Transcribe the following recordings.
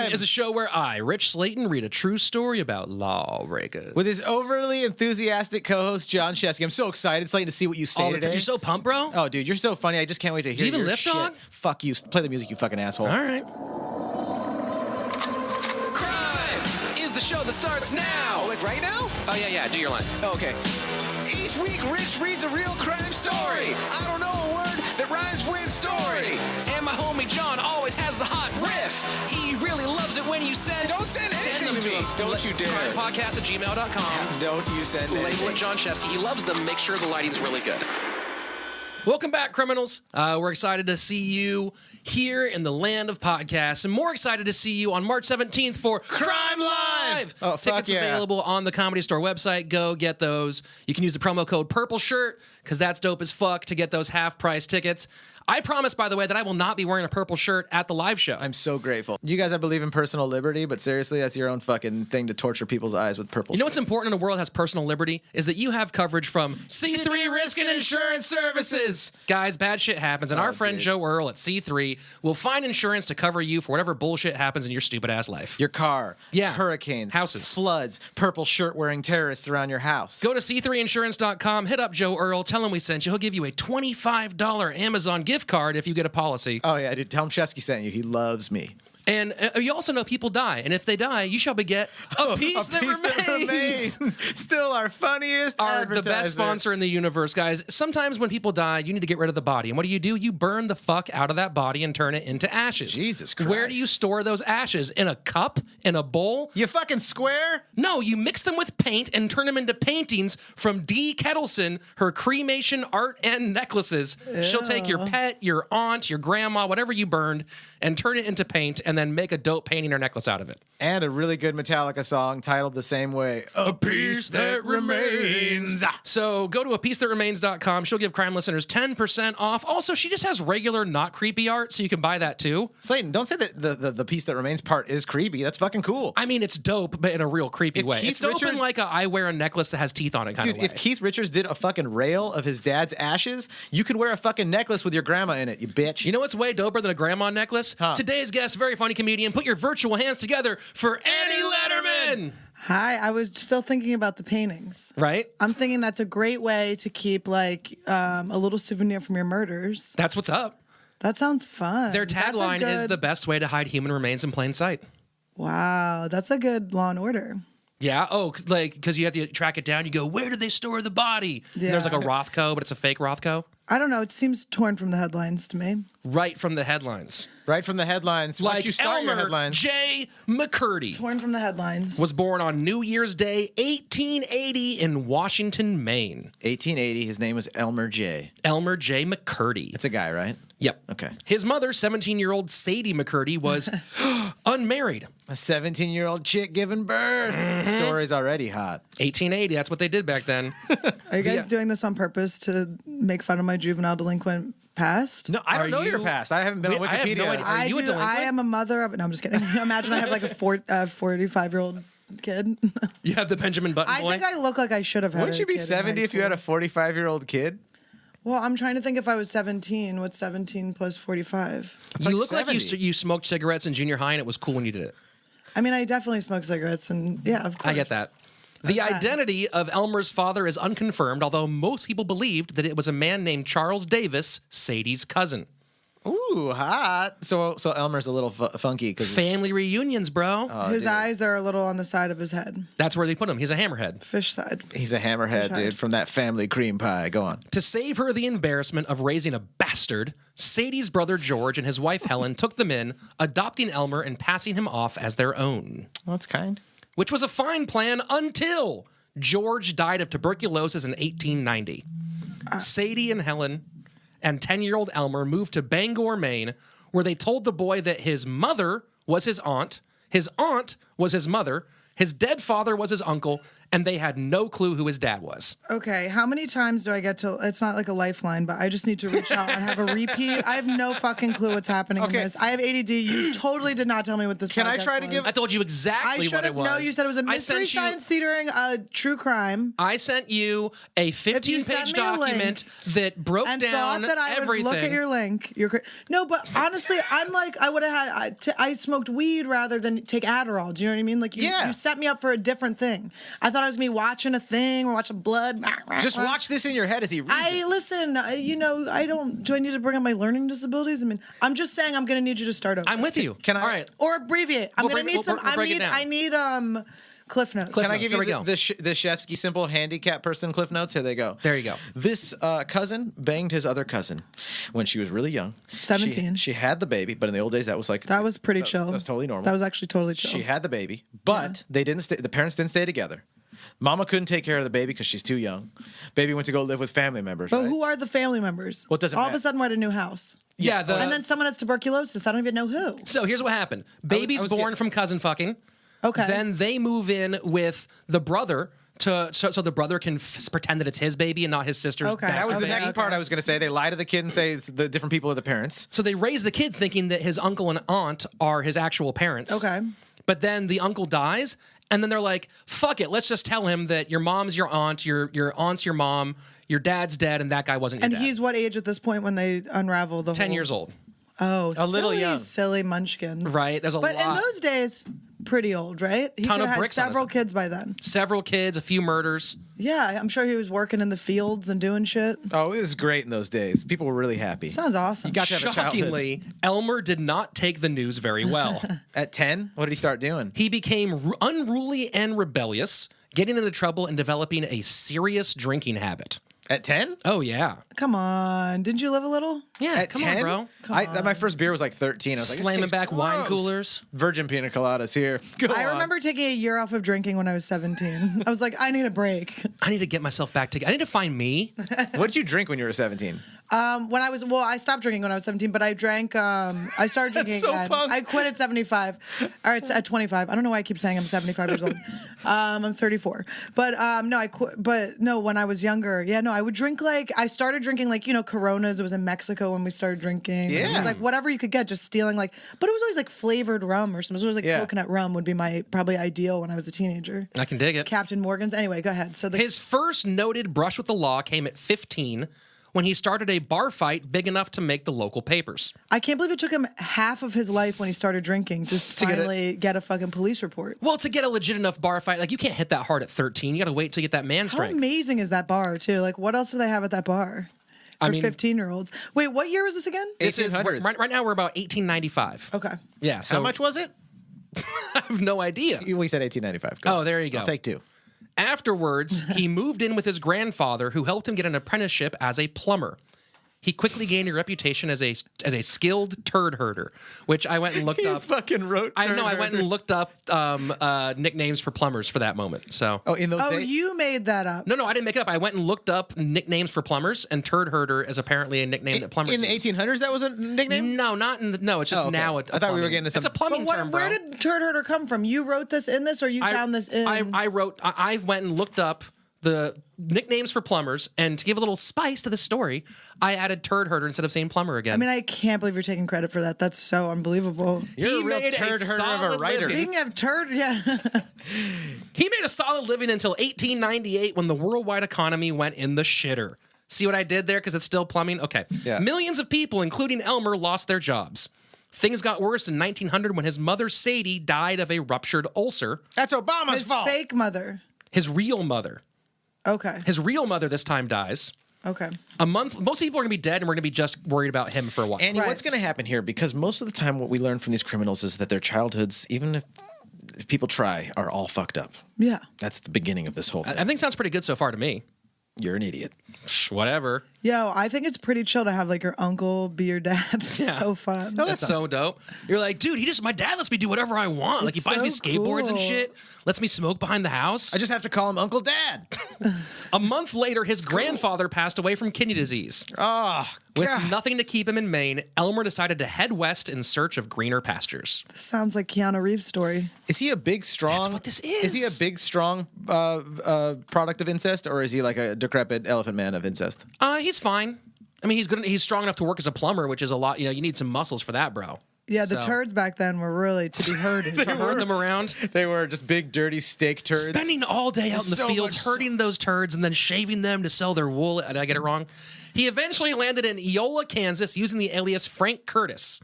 Crime is a show where I, Rich Slaton, read a true story about lawbreakers. With his overly enthusiastic co-host, John Shefsky. I'm so excited, Slaton, to see what you say today. You're so pumped, bro? Oh, dude, you're so funny. I just can't wait to hear Do you even your lift, shit. dog? Fuck you. Play the music, you fucking asshole. All right. Crime is the show that starts now. Like right now? Oh, yeah. Do your line. Oh, okay. Each week, Rich reads a real crime story. I don't know a word that rhymes with story. And my homie John always has the hot riff. He really loves it when you send... Don't send anything them to me. Don't you dare. Crimepodcast@gmail.com. Don't you send Label anything. it John Shefsky. He loves them. Make sure the lighting's really good. Welcome back, criminals. We're excited to see you here in the land of podcasts, and more excited to see you on March 17th for CRiiiME LiiiVE. Oh, fuck Tickets yeah. available on the Comedy Store website. Go get those. You can use the promo code PURPLESHIRT because that's dope as fuck to get those half-price tickets. I promise, by the way, that I will not be wearing a purple shirt at the live show. I'm so grateful. You guys, I believe in personal liberty, but seriously, that's your own fucking thing to torture people's eyes with purple You know what's shirts. important in a world that has personal liberty is that you have coverage from C3 Risk and Insurance Services. Guys, bad shit happens, and our friend dude. Joe Earl at C3 will find insurance to cover you for whatever bullshit happens in your stupid ass life. Your car, Yeah. hurricanes, Houses. floods, purple shirt wearing terrorists around your house. Go to c3insurance.com, hit up Joe Earl, tell him we sent you. He'll give you a $25 Amazon gift card if you get a policy. Oh yeah, dude, tell him Shefsky sent you. He loves me. And you also know people die, and if they die, you shall beget a piece, that remains. Still our funniest Are the advertiser. best sponsor in the universe, guys. Sometimes when people die, you need to get rid of the body. And what do? You burn the fuck out of that body and turn it into ashes. Jesus Christ. Where do you store those ashes? In a cup? In a bowl? You fucking square? No, you mix them with paint and turn them into paintings from Dee Kettleson, her cremation art and necklaces. She'll take your pet, your aunt, your grandma, whatever you burned, and turn it into paint and then make a dope painting or necklace out of it. And a really good Metallica song titled the same way. A piece that remains. So go to apiecethatremains.com. She'll give crime listeners 10% off. Also, she just has regular, not creepy art, so you can buy that too. Slaton, don't say that the piece that remains part is creepy. That's fucking cool. I mean, it's dope, but in a real creepy way. Keith It's dope in Richards- like I wear a necklace that has teeth on it kind Dude, of way. if Keith Richards did a fucking rail of his dad's ashes, you could wear a fucking necklace with your grandma in it, you bitch. You know what's way doper than a grandma necklace? Huh. Today's guest, very funny comedian. Put your virtual hands together for Annie Lederman. Hi, I was still thinking about the paintings. Right? I'm thinking that's a great way to keep like a little souvenir from your murders. That's what's up. That sounds fun. Their That's a tagline is good- the best way to hide human remains in plain sight. Wow, that's a good Law and Order. Yeah. Oh, like, because you have to track it down. You go, where do they store the body? And there's like a Rothko, but it's a fake Rothko. I don't know. It seems torn from the headlines to me. Right from the headlines. Right from the headlines. Once Like you start your Elmer headlines. J. McCurdy Torn from the headlines. was born on New Year's Day, 1880 in Washington, Maine. 1880, his name was Elmer J. Elmer J. McCurdy. It's a guy, right? Yep. Okay. His mother, 17-year-old Sadie McCurdy, was unmarried. A 17-year-old chick giving birth. Story's already hot. 1880, that's what they did back then. Are you guys doing this on purpose to make fun of my juvenile delinquent past? No, I don't Are know your you- past. I haven't been on Wait, I have Wikipedia. no idea. Are you a delinquent? I am a mother of. No, I'm just kidding. Imagine I have like a 45-year-old kid. You have the Benjamin Button I boy? think I look like I should have had. Wouldn't a you be kid in 70 high if you had a school. 45-year-old kid? Well, I'm trying to think if I was 17. What's 17 plus 45? You like look like 70. you smoked cigarettes in junior high and it was cool when you did it. I mean, I definitely smoke cigarettes, and yeah, of course. I get that. The identity of Elmer's father is unconfirmed, although most people believed that it was a man named Charles Davis, Sadie's cousin. Ooh, hot. So Elmer's a little funky because Family reunions, bro. His eyes are a little on the side of his head. That's where they put him. He's a hammerhead. Fish side. he's a hammerhead, Sure. dude, from that family cream pie. Go on. To save her the embarrassment of raising a bastard, Sadie's brother George and his wife Helen took them in, adopting Elmer and passing him off as their own. Well, that's kind. Which was a fine plan until George died of tuberculosis in 1890. Sadie and Helen and 10-year-old Elmer moved to Bangor, Maine, where they told the boy that his mother was his aunt was his mother, his dead father was his uncle, and they had no clue who his dad was. Okay, how many times do I get to? It's not like a lifeline, but I just need to reach out and have a repeat. I have no fucking clue what's happening in this. I have ADD. You totally did not tell me what this. Can I podcast try to was. give? I told you I exactly should what it have. was. No, you said it was a I sent mystery you- science theatering a true crime. I sent you a 15-page sent me a document that broke And down thought that I everything. would look at your link. No, but honestly, I'm like, I would have had. I smoked weed rather than take Adderall. Do you know what I mean? Like, you set me up for a different thing. I thought I was gonna be watching a thing or watching blood. Just watch this in your head as he reads it. Listen. I don't. Do I need to bring up my learning disabilities? I mean, I'm just saying I'm gonna need you to start over. I'm with you. Can I- All right. Or abbreviate. I'm We'll gonna break- need some. we'll break it down. I need Cliff Notes. Cliff Can I Notes. give There you we go. the Shefsky simple handicap person Cliff Notes? Here they go. There you go. This cousin banged his other cousin when she was really young. 17. She had the baby, but in the old days that was like That was pretty chill. That was totally normal. That was actually totally chill. She had the baby, but they didn't. The parents didn't stay together. Mama couldn't take care of the baby because she's too young. Baby went to go live with family members. But right? who are the family members? Well, it doesn't All of matter. a sudden, we're at a new house. Yeah. And then someone has tuberculosis. I don't even know who. So here's what happened. Baby's was born getting- from cousin fucking. Okay. Then they move in with the brother so the brother can pretend that it's his baby and not his sister's. Okay. That was the Okay, next okay. part I was going to say. They lie to the kid and say it's the different people are the parents. So they raise the kid thinking that his uncle and aunt are his actual parents. Okay. But then the uncle dies, and then they're like, "Fuck it, let's just tell him that your mom's your aunt, your aunt's your mom, your dad's dead, and that guy wasn't your And dad." he's what age at this point when they unravel the 10 whole... years old, Oh, A little silly, young. silly munchkins. right? There's a But lot. in those days, pretty old, right? He Ton could of have had bricks on his several head. kids by then. Several kids, a few murders. Yeah, I'm sure he was working in the fields and doing shit. Oh, it was great in those days. People were really happy. Sounds awesome. You got to have a childhood. Shockingly, Elmer did not take the news very well. At 10, what did he start doing? He became unruly and rebellious, getting into trouble and developing a serious drinking habit. At 10? Oh, yeah. Come on. Didn't you live a little? Yeah, At come 10? on, bro. My first beer was like 13. I was like, this Slamming tastes back wine gross. coolers. Virgin pina coladas here. Go I on. remember taking a year off of drinking when I was 17. I was like, I need a break. I need to get myself back together. I need to find me. What did you drink when you were 17? I stopped drinking when I was 17, but I drank, I started drinking so again. punk. I quit at 75. Or it's at 25. I don't know why I keep saying I'm 75 years old. I'm 34. But no, I quit. But no, when I was younger, I would drink I started drinking Coronas. It was in Mexico when we started drinking. It Yeah. was like whatever you could get, just stealing but it was always like flavored rum or something. It was always Yeah. coconut rum would be my probably ideal when I was a teenager. I can dig it. Captain Morgan's. Anyway, go ahead. So His first noted brush with the law came at 15 when he started a bar fight big enough to make the local papers. I can't believe it took him half of his life when he started drinking to finally get a fucking police report. Well, to get a legit enough bar fight, you can't hit that hard at 13. You got to wait till you get that man How strength. amazing is that bar, too? Like, what else do they have at that bar for 15-year-olds? Wait, what year was this again? This is 1800s. right now we're about 1895. Okay. Yeah. So How much was it? I have no idea. We said 1895. Go. Oh, there you go. I'll take two. Afterwards, he moved in with his grandfather, who helped him get an apprenticeship as a plumber. He quickly gained a reputation as a skilled turd herder, which I went and looked up. Fucking wrote. I know. I went and looked up nicknames for plumbers for that moment. So. Oh, in those Oh, days? you made that up. No, I didn't make it up. I went and looked up nicknames for plumbers, and turd herder is apparently a nickname that plumbers In the use. 1800s, that was a nickname? No, not in the, no. It's just Oh, okay. now. I thought we were getting into It's a some- plumbing But term, bro. where did turd herder come from? You wrote this in this, or you found this in? I went and looked up the nicknames for plumbers, and to give a little spice to the story, I added turd herder instead of saying plumber again. I mean, I can't believe you're taking credit for that. That's so unbelievable. You're He a real made a turd herder of a solid writer. living. Speaking of turd, yeah. He made a solid living until 1898 when the worldwide economy went in the shitter. See what I did there? Because it's still plumbing? Okay. Yeah. Millions of people, including Elmer, lost their jobs. Things got worse in 1900 when his mother, Sadie, died of a ruptured ulcer. That's Obama's His fault. fake mother. His real mother. Okay. His real mother this time dies. Okay. A month, most people are going to be dead, and we're going to be just worried about him for a while. Annie, Right. what's going to happen here? Because most of the time, what we learn from these criminals is that their childhoods, even if people try, are all fucked up. Yeah. That's the beginning of this whole thing. I think sounds pretty good so far to me. You're an idiot. Whatever. Yo, I think it's pretty chill to have like your uncle be your dad. It's so fun. That's so dope. You're like, dude, my dad lets me do whatever I want. Like, he buys me skateboards and shit, lets me smoke behind the house. I just have to call him Uncle Dad. A month later, his grandfather passed away from kidney disease. Oh, With nothing to keep him in Maine, Elmer decided to head west in search of greener pastures. This sounds like Keanu Reeves' story. Is he a big, strong? That's what this is. Is he a big, strong product of incest, or is he like a decrepit elephant man of incest? He's fine. I mean, he's good. He's strong enough to work as a plumber, which is a lot. You know, you need some muscles for that, bro. Yeah, the turds back then were really to be herded. To herd them around. They were just big, dirty steak turds. Spending all day out in the So fields much herding those turds and then shaving them to sell their wool. Did I get it wrong? He eventually landed in Eola, Kansas, using the alias Frank Curtis.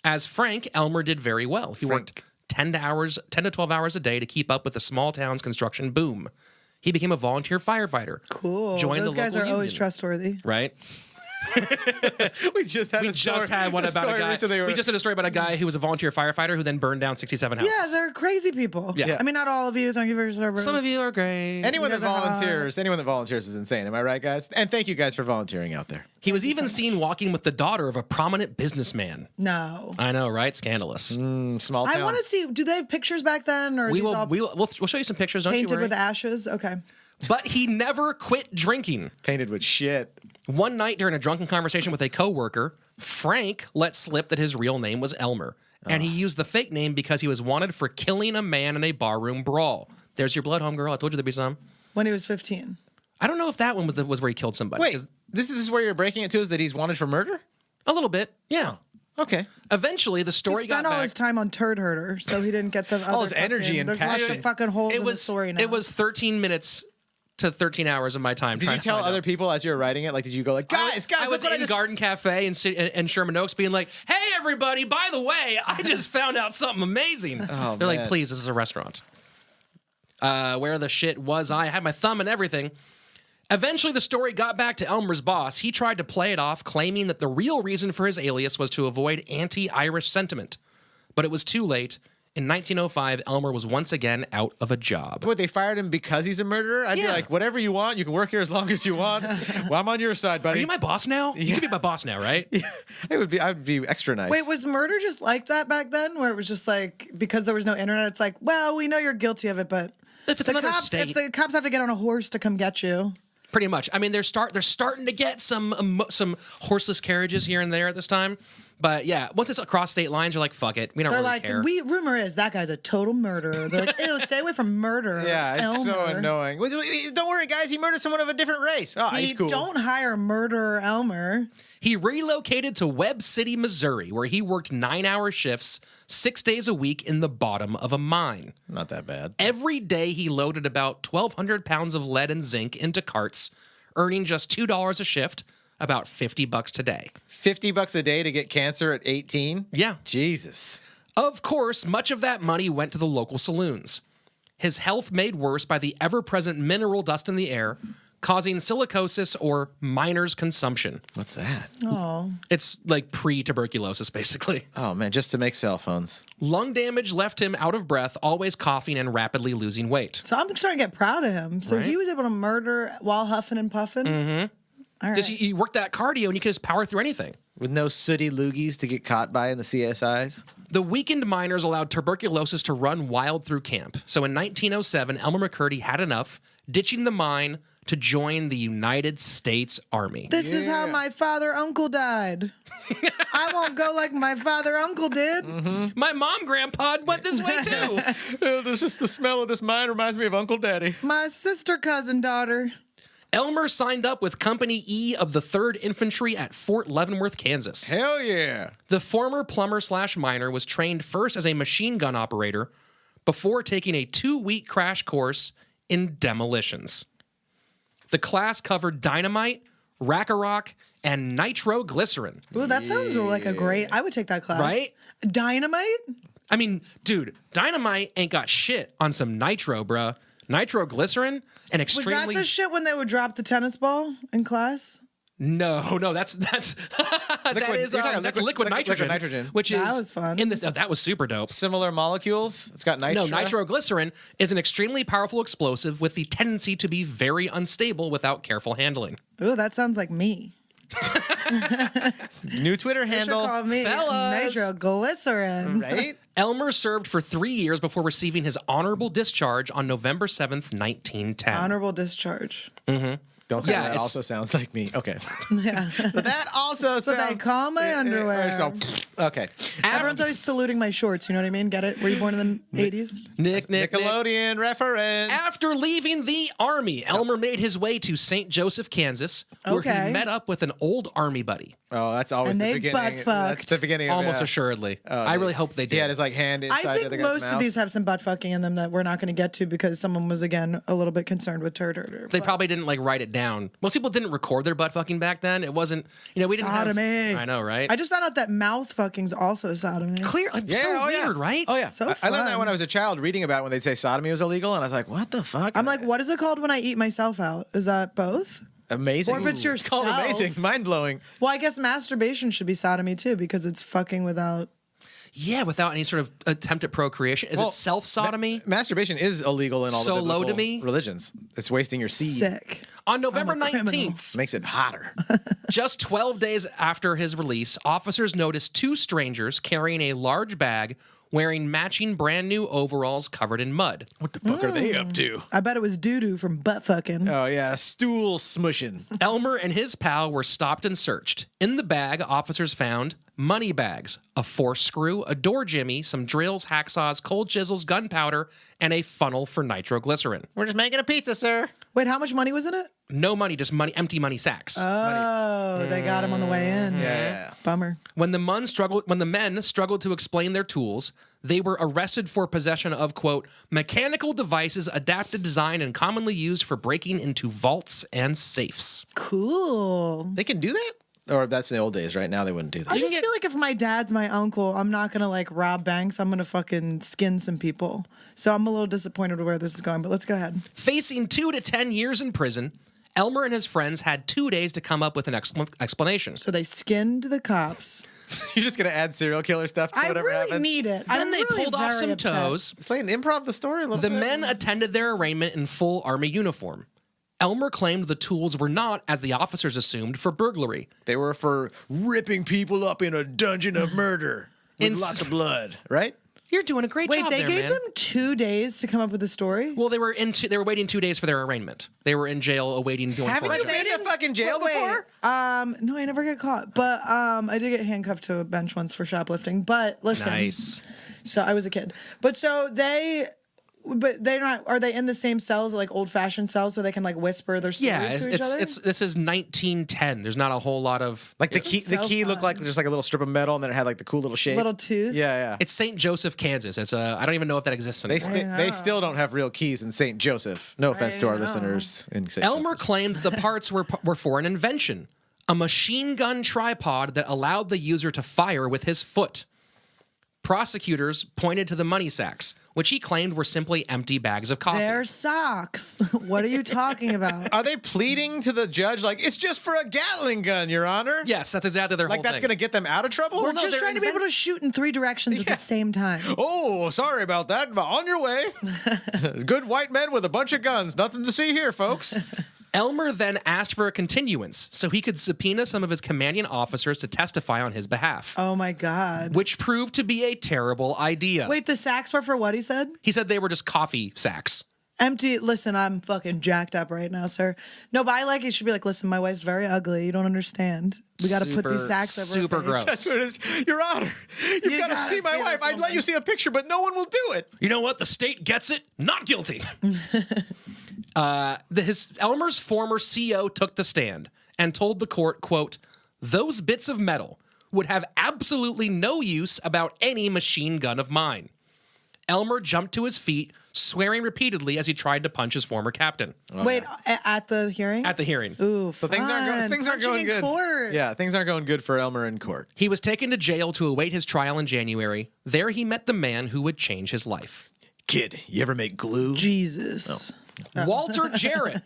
As Frank, Elmer did very well. He worked 10 to 12 hours a day to keep up with the small town's construction boom. He became a volunteer firefighter. Cool. Joined Those the guys are local always union. trustworthy. Right? We just had One about a guy. Recently We just did a story about a guy who was a volunteer firefighter who then burned down 67 houses. Yeah, they're crazy people. Yeah. I mean, not all of you. Thank you for your service. Some of you are great. Anyone that You guys are volunteers is insane. Am I right, guys? And thank you guys for volunteering out there. He was even seen walking with the daughter of a prominent businessman. No. I know, right? Scandalous. Small town. I want to see. Do they have pictures back then, or are We these will. all We'll show you some pictures. Don't you painted worry. with ashes? Okay. But he never quit drinking. Painted with shit. One night during a drunken conversation with a coworker, Frank let slip that his real name was Elmer, and he used the fake name because he was wanted for killing a man in a barroom brawl. There's your blood, homegirl. I told you there'd be some. When he was 15. I don't know if that one was where he killed somebody. Wait, 'cause this is where you're breaking it to, is that he's wanted for murder? a little bit, yeah. Okay. Eventually, the He story got spent all back. his time on turd herder, so he didn't get the All other his energy fucking- and There's lots passion. of fucking holes in the story now. It was 13 minutes to 13 hours of my time. Did trying you to tell find other out. people as you were writing it? Like, did you go like, guys, I was look what in I just... Garden Cafe in Sherman Oaks being like, hey, everybody, by the way, I just found out something amazing. They're like, man. please, this is a restaurant. Where the shit was I? I had my thumb and everything. Eventually, the story got back to Elmer's boss. He tried to play it off, claiming that the real reason for his alias was to avoid anti-Irish sentiment. But it was too late. In 1905, Elmer was once again out of a job. What, they fired him because he's a murderer? I'd be Yeah. like, whatever you want, you can work here as long as you want. Well, I'm on your side, Are buddy. you my boss now? You can be my boss now, right? I would be extra nice. Wait, was murder just like that back then, where it was just like because there was no internet? It's like, well, we know you're guilty of it, but If it's the another cops, state. if the cops have to get on a horse to come get you, Pretty much. I mean, they're starting to get some horseless carriages here and there at this time. But yeah, once it's across state lines, you're like, fuck it. We don't they're really like, care. rumor is that guy's a total murderer. They're like, ew, stay away from murder. yeah, it's so Elmer. annoying. Don't worry, guys. He murdered someone of a different race. Oh, he's cool. Don't hire murderer Elmer. He relocated to Webb City, Missouri, where he worked 9-hour shifts 6 days a week in the bottom of a mine. Not that bad. Every day he loaded about 1,200 pounds of lead and zinc into carts, earning just $2 a shift, about $50 today. $50 a day to get cancer at 18? Yeah. Jesus. Of course, much of that money went to the local saloons. His health made worse by the ever-present mineral dust in the air, causing silicosis or miner's consumption. What's that? Oh, It's like pre-tuberculosis, basically. Oh, man, just to make cell phones. Lung damage left him out of breath, always coughing and rapidly losing weight. so I'm starting to get proud of him. So Right? he was able to murder while huffing and puffing. Mm-hmm. All right. Because you work that cardio and you can just power through anything. With no sooty loogies to get caught by in the CSIs? The weakened miners allowed tuberculosis to run wild through camp. So in 1907, Elmer McCurdy had enough, ditching the mine to join the United States Army. This is how my father-uncle died. I won't go like my father-uncle did. My mom-grandpa went this way too. There's just the smell of this mine reminds me of Uncle Daddy. My sister-cousin daughter. Elmer signed up with Company E of the 3rd Infantry at Fort Leavenworth, Kansas. Hell yeah. The former plumber/miner was trained first as a machine gun operator before taking a 2-week crash course in demolitions. The class covered dynamite, rack-a-rock, and nitroglycerin. Ooh, that sounds like a great. I would take that class. Right? Dynamite? I mean, dude, dynamite ain't got shit on some nitro, bruh. Nitroglycerin and Was extremely... that the shit when they would drop the tennis ball in class? No, that's that's liquid nitrogen. Liquid nitrogen. Which That is was fun. in this. That was super dope. Similar molecules? It's got nitro. No, nitroglycerin is an extremely powerful explosive with the tendency to be very unstable without careful handling. Ooh, that sounds like me. New Twitter They should handle. call me Fellas. nitroglycerin. Right? Elmer served for 3 years before receiving his honorable discharge on November 7th, 1910. Honorable discharge. Don't say Yeah, that. it's- Also sounds like me. Okay. Yeah. But that also That's what they call my underwear. Okay. Everyone's always saluting my shorts. You know what I mean? Get it? Were you born in the 80s? Nick. Nickelodeon reference. After leaving the Army, Elmer made his way to St. Joseph, Kansas, where he Okay. met up with an old Army buddy. Oh, that's always And the they beginning. butt That's fucked. the beginning. Of, Almost yeah. assuredly. I really hope they He did. had his like hand inside I the think other guy's most of mouth. these have some butt fucking in them that we're not going to get to because someone was, again, a little bit concerned with turd. They probably didn't like write it down. Most people didn't record their butt fucking back then. It wasn't, we didn't Sodomy. have. I know, right? I just found out that mouth fucking's also sodomy. Clear, so weird, right? Oh yeah. So I learned that fun. when I was a child, reading about when they'd say sodomy was illegal, and I was like, "What the fuck?" I'm like, what is it called when I eat myself out? Is that both? amazing. Or if it's It's called yourself. amazing, mind blowing. Well, I guess masturbation should be sodomy too because it's fucking without. Yeah, without any sort of attempt at procreation. Is Well, it self-sodomy? Masturbation is illegal in all the biblical Solodomy? religions. It's wasting your seed. Sick. On November I'm a criminal. 19th, Makes it hotter. just 12 days after his release, officers noticed two strangers carrying a large bag wearing matching brand new overalls covered in mud. What the fuck are they up to? I bet it was doo doo from butt fucking. Oh yeah, stool smushing. Elmer and his pal were stopped and searched. In the bag, officers found money bags, a force screw, a door jimmy, some drills, hacksaws, cold chisels, gunpowder, and a funnel for nitroglycerin. We're just making a pizza, sir. Wait, how much money was in it? No money, just money, empty money sacks. Oh, they got him on the way in. Yeah. Bummer. When the men struggled to explain their tools, they were arrested for possession of, quote, mechanical devices adapted, designed, and commonly used for breaking into vaults and safes. Cool. They can do that? Or that's in the old days, right? Now they wouldn't do that. I just feel like if my dad's my uncle, I'm not gonna like rob banks. I'm gonna fucking skin some people. So I'm a little disappointed with where this is going, but let's go ahead. Facing 2 to 10 years in prison, Elmer and his friends had 2 days to come up with an explanation. So they skinned the cops. You're just gonna add serial killer stuff to I whatever really happens? need it. Then I'm they really pulled off very some upset. toes. Slaton, improv the story a little The bit. men attended their arraignment in full army uniform. Elmer claimed the tools were not, as the officers assumed, for burglary. They were for ripping people up in a dungeon of murder with lots of blood, right? You're doing a great Wait, job they there, gave man. them 2 days to come up with a story? Well, they were waiting 2 days for their arraignment. They were in jail awaiting doing Haven't court you trial. been to fucking jail Wait, before? no, I never get caught. But I did get handcuffed to a bench once for shoplifting. But listen. Nice. So I was a kid. But they're not, are they in the same cells, like old fashioned cells, so they can like whisper their stories Yeah, to each other? this is 1910. There's not a whole lot of Like the This key, is the so key looked fun. like just like a little strip of metal, and then it had like the cool little shape. Little tooth? Yeah. It's St. Joseph, Kansas. It's I don't even know if that exists They anymore. they still don't have real keys in St. Joseph. No offense to our listeners in St. Elmer Joseph. claimed the parts were for an invention, a machine gun tripod that allowed the user to fire with his foot. Prosecutors pointed to the money sacks, which he claimed were simply empty bags of coffee. They're socks. What are you talking about? Are they pleading to the judge like it's just for a Gatling gun, Your Honor? Yes, that's exactly their Like whole that's thing. gonna get them out of trouble? We're no, just they're trying to be able to shoot in 3 directions at the same time. Oh, sorry about that. But on your way. Good white men with a bunch of guns. Nothing to see here, folks. Elmer then asked for a continuance so he could subpoena some of his commanding officers to testify on his behalf, Oh my God. which proved to be a terrible idea. Wait, the sacks were for what he said? He said they were just coffee sacks. Empty. Listen, I'm fucking jacked up right now, sir. No, but I like it. Should be like, listen, my wife's very ugly. You don't understand. We got to put these sacks over her Super face. gross. That's what it is. Your Honor, you've You got to gotta see my see wife. this I'd let woman. you see a picture, but no one will do it. You know what? The state gets it. Not guilty. Elmer's former CO took the stand and told the court, quote, those bits of metal would have absolutely no use about any machine gun of mine. Elmer jumped to his feet, swearing repeatedly as he tried to punch his former captain Wait, at the hearing? at the hearing. Ooh, So things aren't Punching going in good. Court. Yeah, things aren't going good for Elmer in court. He was taken to jail to await his trial in January. There he met the man who would change his life. Kid, you ever make glue? Jesus. Walter Jarrett.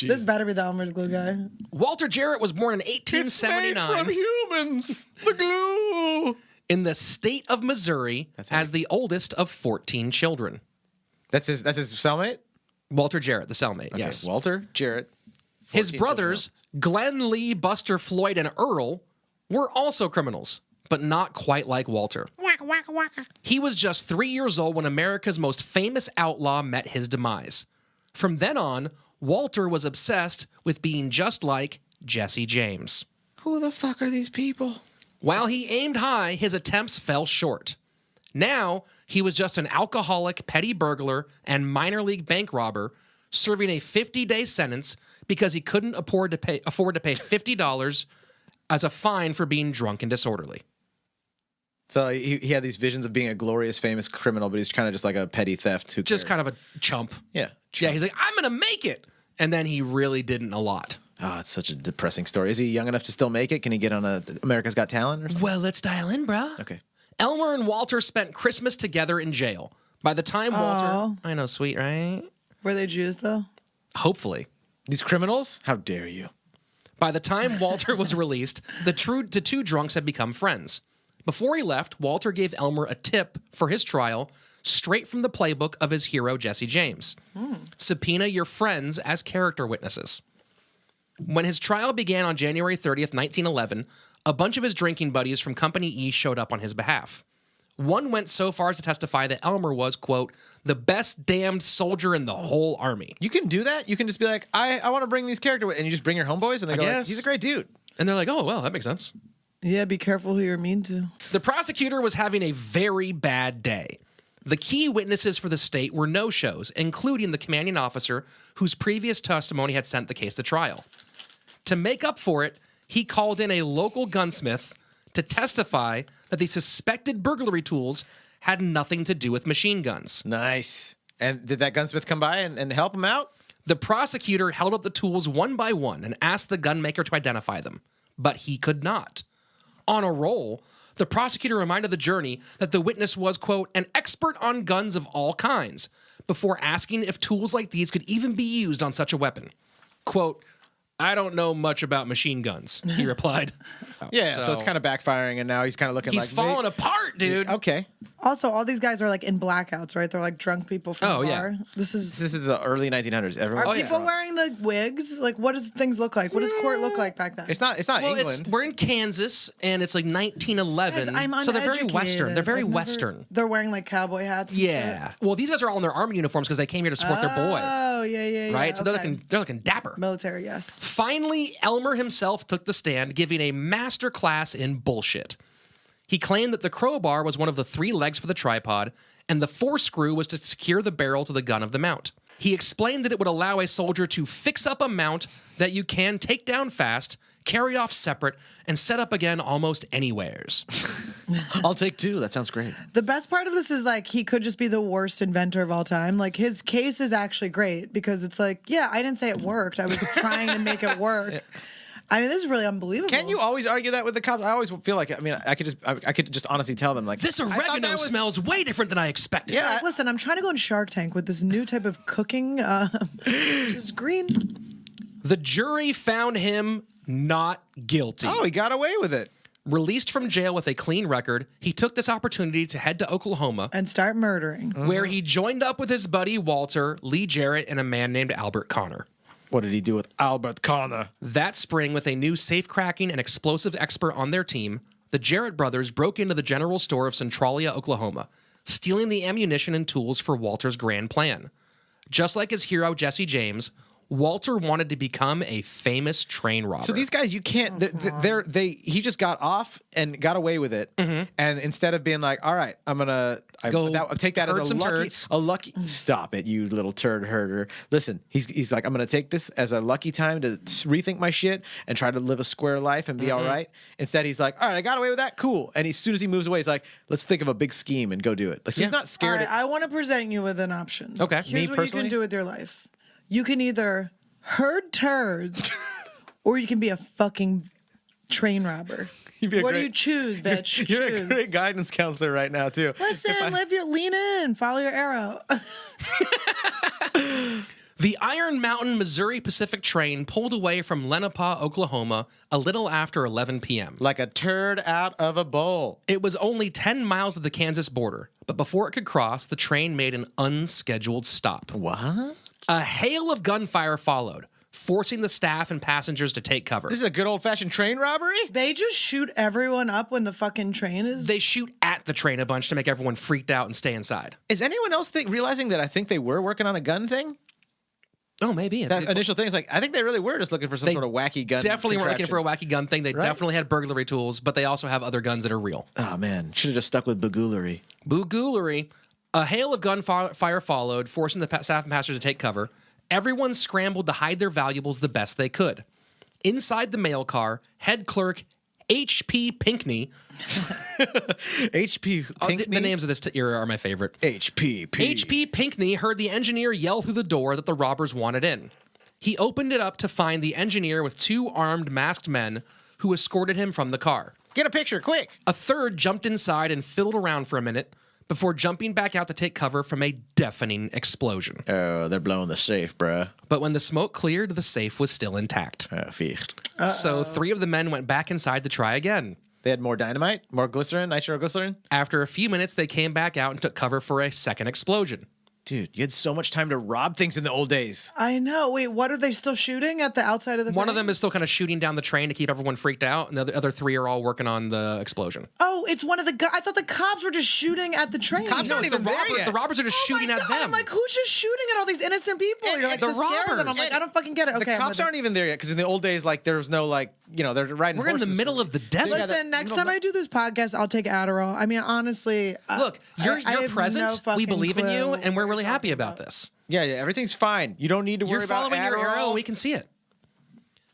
This better be the Elmer's glue guy. Walter Jarrett was born in 1879 humans. The glue. in the state of Missouri as the oldest of 14 children. That's his cellmate? Walter Jarrett, the cellmate, Okay, yes. Walter Jarrett, His 14 brothers, Glenn, Lee, Buster, Floyd, and Earl, were also criminals, but not quite like Walter. He was just 3 years old when America's most famous outlaw met his demise. From then on, Walter was obsessed with being just like Jesse James. Who the fuck are these people? While he aimed high, his attempts fell short. Now, he was just an alcoholic, petty burglar, and minor league bank robber serving a 50-day sentence because he couldn't afford to pay $50 as a fine for being drunk and disorderly. So he had these visions of being a glorious, famous criminal, but he's kind of just like a petty theft. Who Just cares? kind of a chump. Yeah. Yeah, he's like, I'm going to make it. And then he really didn't a lot. Oh, it's such a depressing story. Is he young enough to still make it? Can he get on a America's Got Talent or something? Well, let's dial in, bro. Okay. Elmer and Walter spent Christmas together in jail. By the time Walter... I know, sweet, right? Were they Jews though? Hopefully. These criminals? How dare you? By the time Walter was released, the two drunks had become friends. Before he left, Walter gave Elmer a tip for his trial straight from the playbook of his hero, Jesse James. Subpoena your friends as character witnesses. When his trial began on January 30th, 1911, a bunch of his drinking buddies from Company E showed up on his behalf. One went so far as to testify that Elmer was, quote, the best damned soldier in the whole army. You can do that? You can just be like, I want to bring these characters, and you just bring your homeboys, and they go, like, guess. he's a great dude. And they're like, oh, well, that makes sense. Yeah, be careful who you're mean to. The prosecutor was having a very bad day. The key witnesses for the state were no-shows, including the commanding officer whose previous testimony had sent the case to trial. To make up for it, he called in a local gunsmith to testify that the suspected burglary tools had nothing to do with machine guns. Nice. And did that gunsmith come by and help him out? The prosecutor held up the tools one by one and asked the gunmaker to identify them, but he could not. On a roll, the prosecutor reminded the jury that the witness was, quote, an expert on guns of all kinds, before asking if tools like these could even be used on such a weapon. Quote, I don't know much about machine guns, he replied. Yeah, so it's kind of backfiring, and now he's kind of looking He's like... falling apart, dude. Okay. Also, all these guys are like in blackouts, right? They're like drunk people from the yeah. bar. This is the early 1900s. Everyone. Are people wearing the wigs? Like, what does things look like? What does court look like back then? It's not Well, England. we're in Kansas, and it's like 1911. Guys, so they're very uneducated. Western. They're very I've never- Western. They're wearing like cowboy hats. And Yeah. shit. Well, these guys are all in their army uniforms because they came here to support their boy. Oh, yeah. Right? So okay. they're looking dapper. Military, yes. Finally, Elmer himself took the stand, giving a master class in bullshit. He claimed that the crowbar was one of the 3 legs for the tripod, and the 4 screw was to secure the barrel to the gun of the mount. He explained that it would allow a soldier to fix up a mount that you can take down fast, carry off separate, and set up again almost anywheres. I'll take 2. That sounds great. The best part of this is like he could just be the worst inventor of all time. Like his case is actually great because it's like, yeah, I didn't say it worked. I was trying to make it work. I mean, this is really unbelievable. Can't you always argue that with the cops? I always feel like, I mean, I could just hononestly tell them, like, This I thought oregano that was- smells way different than I expected. Yeah. Like, listen, I'm trying to go on Shark Tank with this new type of cooking. This is green. The jury found him not guilty. Oh, he got away with it. Released from jail with a clean record, he took this opportunity to head to Oklahoma, And start murdering. where he joined up with his buddy Walter, Lee Jarrett, and a man named Albert Connor. What did he do with Albert Connor? That spring, with a new safe-cracking and explosive expert on their team, the Jarrett brothers broke into the general store of Centralia, Oklahoma, stealing the ammunition and tools for Walter's grand plan. Just like his hero, Jesse James, Walter wanted to become a famous train robber. So these guys, you can't. He just got off and got away with it, and instead of being like, "All right, I'm gonna take that herd as some lucky, turds." stop it, you little turd herder." Listen, he's like, "I'm gonna take this as a lucky time to rethink my shit and try to live a square life and be all right." Instead, he's like, "All right, I got away with that, cool." And as soon as he moves away, he's like, "Let's think of a big scheme and go do it." Like, so he's not All scared. right, I want to present you with an option. Okay. Here's Me what personally? you can do with your life. You can either herd turds or you can be a fucking train robber. You'd be a What do great- you choose, bitch? You're Choose. a great guidance counselor right now, too. Listen, lean in, follow your arrow. The Iron Mountain Missouri Pacific train pulled away from Lenapaw, Oklahoma, a little after 11 p.m. Like a turd out of a bowl. It was only 10 miles to the Kansas border, but before it could cross, the train made an unscheduled stop. What? A hail of gunfire followed, forcing the staff and passengers to take cover. This is a good old-fashioned train robbery? They just shoot everyone up when the fucking train is. They shoot at the train a bunch to make everyone freaked out and stay inside. Is anyone else realizing that I think they were working on a gun thing? Oh, maybe. That initial thing is like, I think they really were just looking for some sort of wacky gun. Definitely weren't looking for a wacky gun thing. They Right? definitely had burglary tools, but they also have other guns that are real. Oh, man. Should have just stuck with bagoolery. Boogoolery. A hail of gunfire followed, forcing the staff and passengers to take cover. Everyone scrambled to hide their valuables the best they could. Inside the mail car, head clerk H.P. Pinkney. H.P. Pinkney? The names of this era are my favorite. H.P. H.P. Pinkney heard the engineer yell through the door that the robbers wanted in. He opened it up to find the engineer with 2 armed, masked men who escorted him from the car. Get a picture, quick. A third jumped inside and fiddled around for a minute before jumping back out to take cover from a deafening explosion. Oh, they're blowing the safe, bruh. But when the smoke cleared, the safe was still intact. Ficht. So 3 of the men went back inside to try again. They had more dynamite, more glycerin, nitroglycerin. After a few minutes, they came back out and took cover for a second explosion. Dude, you had so much time to rob things in the old days. I know. Wait, what are they still shooting at the outside of the One of thing? them is still kind of shooting down the train to keep everyone freaked out, and the other 3 are all working on the explosion. Oh, it's one of the I thought the cops were just shooting at the train. Cops aren't even there yet. The robbers are just Oh my shooting at God, them. I'm like, who's just shooting at all these innocent people? You're like, the to scare them. I'm robbers. like, I don't fucking get it. Okay, The I'm cops with it. aren't even there yet because in the old days, like, there was no, like, you know, they're riding We're in the horses. middle of the desert. Listen, next time I do this podcast, I'll take Adderall. I mean, honestly, Look, I you're have present. no We fucking believe in you, clue and we're what really you're happy talking about this. Yeah, everything's fine. You don't need to worry You're about following your Adderall. arrow, and we can see it.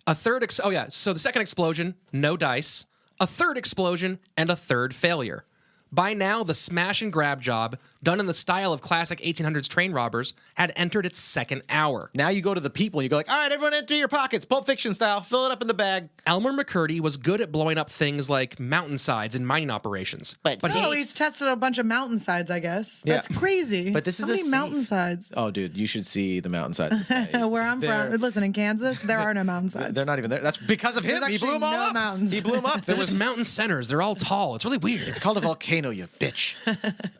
A third, so the second explosion, no dice. A third explosion, and a third failure. By now, the smash and grab job, done in the style of classic 1800s train robbers, had entered its second hour. Now you go to the people and you go like, all right, everyone empty your pockets, Pulp Fiction style, fill it up in the bag. Elmer McCurdy was good at blowing up things like mountainsides in mining operations. But Oh, he's tested a bunch of mountainsides, I guess. Yeah. That's crazy. But this is How a many safe- mountainsides? Oh, dude, you should see the mountainside. This guy is. Where I'm from. Listen, in Kansas, there are no mountainsides. They're not even there. That's because of him. There's He blew them all actually no up. mountains. He blew them up. There was mountain centers. They're all tall. It's really weird. It's called a volcano, you bitch.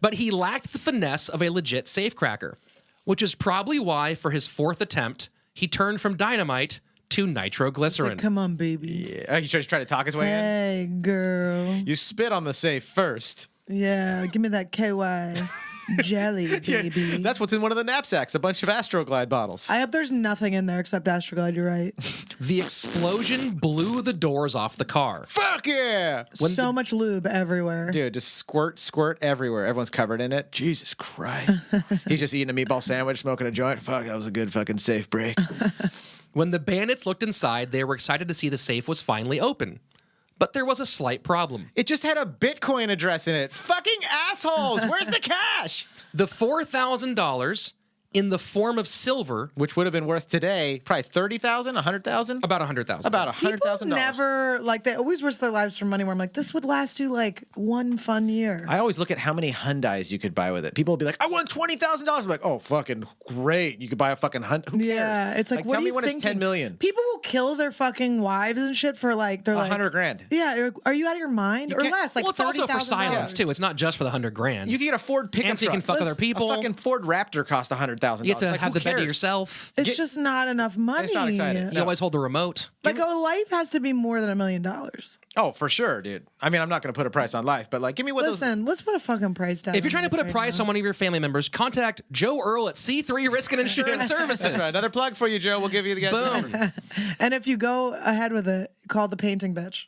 But he lacked the finesse of a legit safecracker, which is probably why, for his 4th attempt, he turned from dynamite to nitroglycerin. Like, come on, baby. Yeah. He tries to talk his way in. Hey, girl. You spit on the safe first. Yeah, give me that KY jelly, baby. That's what's in one of the knapsacks, a bunch of Astroglide bottles. I hope there's nothing in there except Astroglide. You're right. The explosion blew the doors off the car. Fuck yeah! So much lube everywhere. Dude, just squirt everywhere. Everyone's covered in it. Jesus Christ. He's just eating a meatball sandwich, smoking a joint. Fuck, that was a good fucking safe break. When the bandits looked inside, they were excited to see the safe was finally open. But there was a slight problem. It just had a Bitcoin address in it. Fucking assholes! Where's the cash? The $4,000 in the form of silver, Which would have been worth today probably $30,000, $100,000? about $100,000. About People $100,000. never, like, they always risk their lives for money where I'm like, this would last you, like, one fun year. I always look at how many Hyundais you could buy with it. People will be like, I won $20,000. I'm like, oh, fucking great. You could buy a fucking Hyundai. Who cares? Yeah, it's like, what tell are me you when thinking? it's 10 million. People will kill their fucking wives and shit for, like, they're like... $100,000. Yeah, are you out of your mind? Or can't- less, like Well, it's also for $30,000. silence, too. It's not just for the $100,000. You can get a Ford pickup And so you can truck. fuck other people. A fucking Ford Raptor cost $100,000. You get to Like, have who the bed to cares? yourself. It's just not enough money. It's not exciting. You always hold the remote. Like, a life has to be more than $1 million. Oh, for sure, dude. I mean, I'm not going to put a price on life, but like, give me what those. Listen, let's put a fucking price down. If you're on trying to life put a right price now. on one of your family members, contact Joe Earl at C3 Risk and Insurance Services. That's right. Another plug for you, Joe. We'll give you the guys. Boom. And if you go ahead with it, call the painting bitch.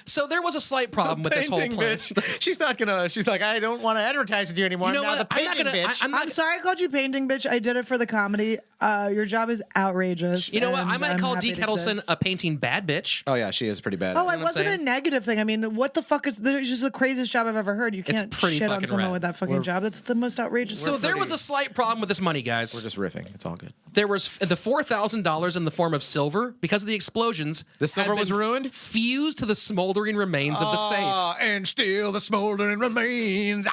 So there was a slight problem with this whole Painting plan. bitch. She's not gonna. She's like, I don't want to advertise with you anymore. You know now what? the I'm not painting gonna- bitch. I'm not- I'm sorry I called you painting bitch. I did it for the comedy. Your job is outrageous. You know what? I and might I'm call happy Dee it Kettleson exists. a painting bad bitch. oh yeah, she is pretty bad. Oh, at it what I'm wasn't a saying? negative thing. I mean, what the fuck is? It's just the craziest job I've ever heard. You can't pretty shit on fucking someone rad. with that fucking job. That's the most outrageous. So there was a slight problem with this money, guys. We're just riffing. It's all good. There was the $4,000 in the form of silver because of the explosions. The silver had was been ruined? Fused to the smoldering remains of the safe. And still the smoldering remains.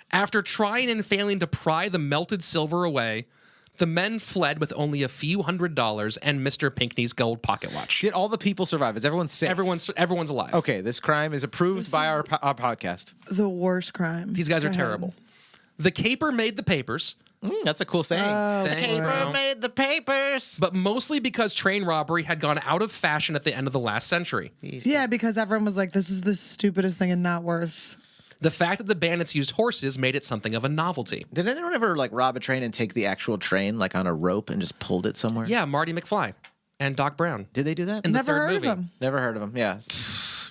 After trying and failing to pry the melted silver away, the men fled with only a few $100 and Mr. Pinckney's gold pocket watch. Did all the people survive? Is everyone safe? Everyone's alive. Okay, this crime is approved by our podcast. the worst crime. These guys Go are ahead. terrible. The caper made the papers, That's a cool saying. Thanks, bro. Made the papers. But mostly because train robbery had gone out of fashion at the end of the last century. Yeah, because everyone was like, this is the stupidest thing and not worth. The fact that the bandits used horses made it something of a novelty. Did anyone ever like rob a train and take the actual train like on a rope and just pulled it somewhere? Yeah, Marty McFly and Doc Brown. Did they do that? In the Never third heard movie. of him. Never heard of them. Yeah.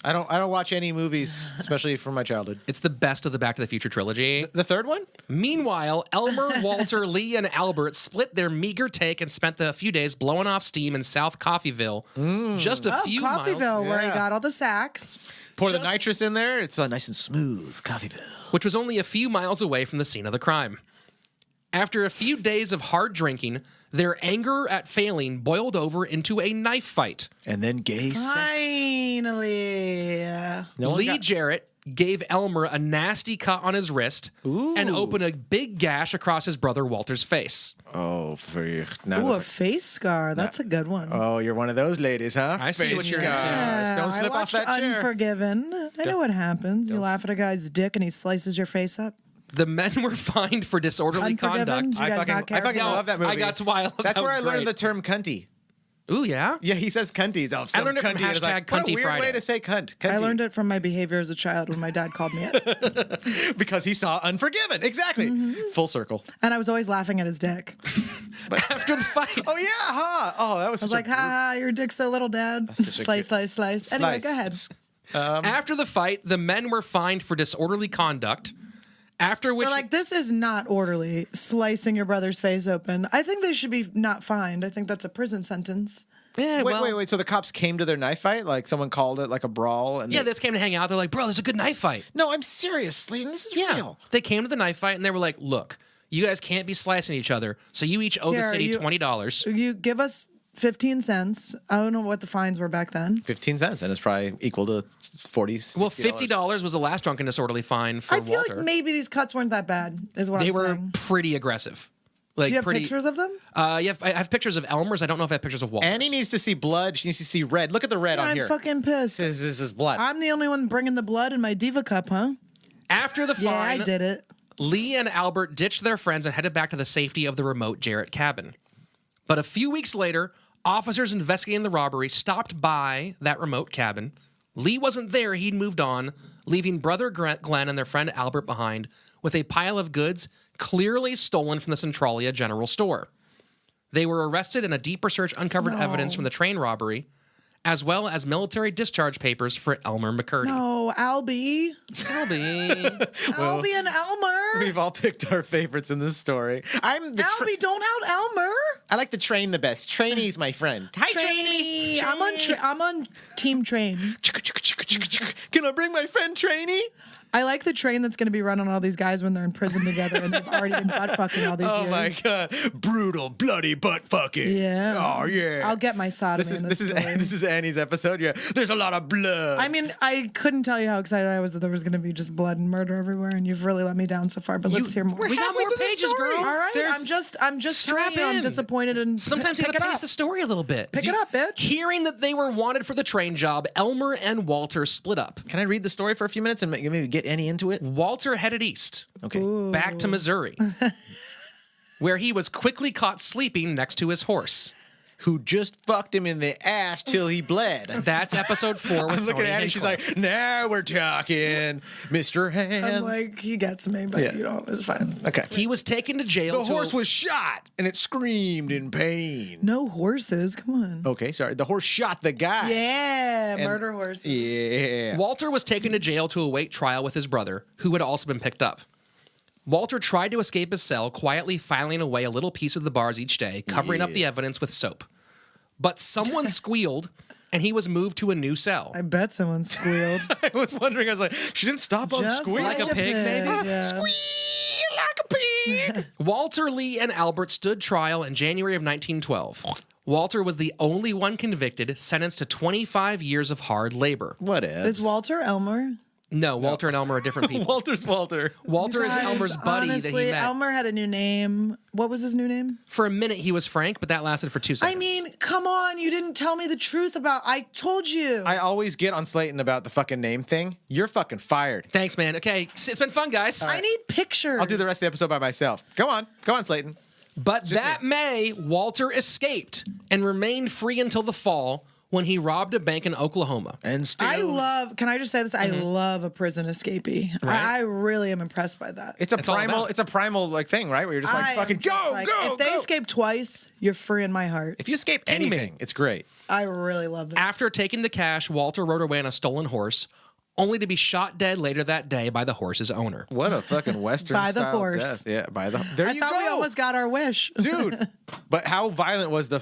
I don't watch any movies, especially from my childhood. It's the best of the Back to the Future trilogy. The third one? Meanwhile, Elmer, Walter, Lee, and Albert split their meager take and spent the few days blowing off steam in South Coffeeville. Just a few miles. Coffeeville, where he Yeah. got all the sacks. Pour the Just- nitrous in there. It's nice and smooth. Coffeeville. Which was only a few miles away from the scene of the crime. After a few days of hard drinking, their anger at failing boiled over into a knife fight. And then gay sex. Finally. No one Lee got- Jarrett gave Elmer a nasty cut on his wrist and opened a big gash across his brother Walter's face. Oh, for you. Now Ooh, a that's face scar. That's a good one. oh, you're one of those ladies, huh? I see what Face you're into. scars. Yeah, Don't slip I off watched that chair. Unforgiven. I know what happens. You laugh at a guy's dick and he slices your face up. The men were fined for disorderly Unforgiven? conduct. You guys not I fucking careful? love that movie. I got to wild. That's That where I was learned great. the term cunty. Ooh, yeah? Yeah, he says cunties. Oh, some learned it from cunty. And it's like, hashtag what a Cunty weird way Friday. to say cunt. I Cunty. learned it from my behavior as a child when my dad called me it. because he saw Unforgiven. Exactly. Full circle. And I was always laughing at his dick. After the fight. Oh, yeah. Huh. Oh, that was I was like, ha ha, your dick's so little, Dad. such a Slice, good- slice, slice. Anyway, go ahead. After the fight, the men were fined for disorderly conduct. After which, We're like, this is not orderly, slicing your brother's face open. I think they should be not fined. I think that's a prison sentence. yeah, Wait. So the cops came to their knife fight? Like someone called it like a brawl? And Yeah, they- they just came to hang out. They're like, bro, there's a good knife fight. No, I'm serious, Slaton. This is Yeah. real. They came to the knife fight and they were like, look, you guys can't be slicing each other. So you each owe the Here, city you- $20. You give us 15 cents. I don't know what the fines were back then. 15 cents, and it's probably equal to 40 Well, $50. $50 was the last drunken disorderly fine for I feel Walter. like maybe these cuts weren't that bad, is what They I'm were saying. pretty aggressive. Like Do you have pretty, pictures of them? I have pictures of Elmer's. I don't know if I have pictures of Walter's. Annie needs to see blood. She needs to see red. Look at the red on I'm here. fucking pissed. This is blood. I'm the only one bringing the blood in my diva cup, huh? After the Yeah, fine, I did it. Lee and Albert ditched their friends and headed back to the safety of the remote Jarrett cabin. But a few weeks later, officers investigating the robbery stopped by that remote cabin. Lee wasn't there. He'd moved on, leaving brother Glenn and their friend Albert behind with a pile of goods clearly stolen from the Centralia General Store. They were arrested and a deeper search uncovered evidence from the train robbery, as well as military discharge papers for Elmer McCurdy. Oh, Albie. Albie and Elmer. We've all picked our favorites in this story. I'm the Albie, don't out Elmer. I like the train the best. Trainee's my friend. Hi, Trainee. trainee. I'm on Team Train. Can I bring my friend Trainee? I like the train that's going to be running all these guys when they're in prison together and they've already been butt fucking all these Oh years. my god, brutal, bloody butt fucking. Yeah. Oh yeah. I'll get my sodomy This is in this this is story. this is Annie's episode. Yeah. There's a lot of blood. I mean, I couldn't tell you how excited I was that there was going to be just blood and murder everywhere, and you've really let me down so far. But let's hear more. We got halfway more through the pages, story. girl. All right, There's- I'm just Strap telling you, I'm in. disappointed and Sometimes you pick gotta it pace up. the story a little bit. Pick it up, bitch. Hearing that they were wanted for the train job, Elmer and Walter split up. Can I read the story for a few minutes and maybe get Annie into it? Walter headed east, Okay. back to Missouri, where he was quickly caught sleeping next to his horse. Who just fucked him in the ass till he bled. That's episode 4 with I'm looking Tony at Annie. She's Hinchcliffe. like, now we're talking, Mr. Hands. I'm like, he gets me, but Yeah. you know, it's fine. okay. He was taken to jail. The horse was shot and it screamed in pain. No horses, come on. Okay, sorry. The horse shot the guy. Yeah, murder horses. Yeah. Walter was taken to jail to await trial with his brother, who had also been picked up. Walter tried to escape his cell, quietly filing away a little piece of the bars each day, covering up the evidence with soap. But someone squealed, and he was moved to a new cell. I bet someone squealed. I was wondering, I was like, she didn't stop on Just squeak. like a pig, maybe? Yeah. Squeal like a pig. Walter, Lee, and Albert stood trial in January of 1912. Walter was the only one convicted, sentenced to 25 years of hard labor. What is? Is Walter Elmer? No, Walter and Elmer are different people. Walter's Walter. Walter is Guys, Elmer's buddy honestly, that he met. Elmer had a new name. What was his new name? For a minute, he was Frank, but that lasted for 2 seconds. I mean, come on. You didn't tell me the truth about. I told you. I always get on Slaton about the fucking name thing. You're fucking fired. Thanks, man. Okay, it's been fun, guys. I need pictures. I'll do the rest of the episode by myself. Go on, Slaton. But that May, Walter escaped and remained free until the fall when he robbed a bank in Oklahoma. And still, I love. Can I just say this? I love a prison escapee. Right. I really am impressed by that. it's a It's all primal. about it. It's a primal like thing, right? Where you're just like I am fucking just go, like, go, If they go. escape twice, you're free in my heart. If you escape Any anything, minute. it's great. I really love it. After taking the cash, Walter rode away on a stolen horse, only to be shot dead later that day by the horse's owner. What a fucking Western By the style horse. death. Yeah, by the. There I you thought go. we almost got our wish. Dude, but how violent was the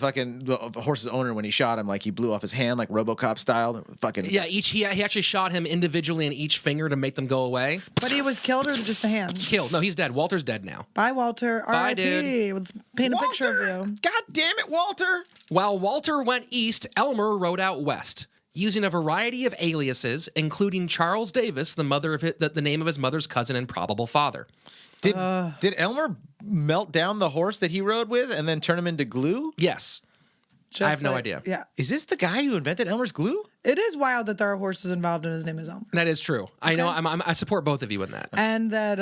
horse's owner when he shot him? Like he blew off his hand, like RoboCop style. Fucking Yeah, he actually shot him individually in each finger to make them go away. But he was killed or just the hands? Killed. No, he's dead. Walter's dead now. Bye, Walter. Bye, R.I.P. dude. Let's paint a picture of you. God damn it, Walter! While Walter went east, Elmer rode out west, using a variety of aliases, including Charles Davis, the name of his mother's cousin and probable father. Did Elmer melt down the horse that he rode with and then turn him into glue? Yes. Just I have no idea. Yeah. Is this the guy who invented Elmer's glue? It is wild that there are horses involved and his name is Elmer. That is true. I know. I support both of you in that. And that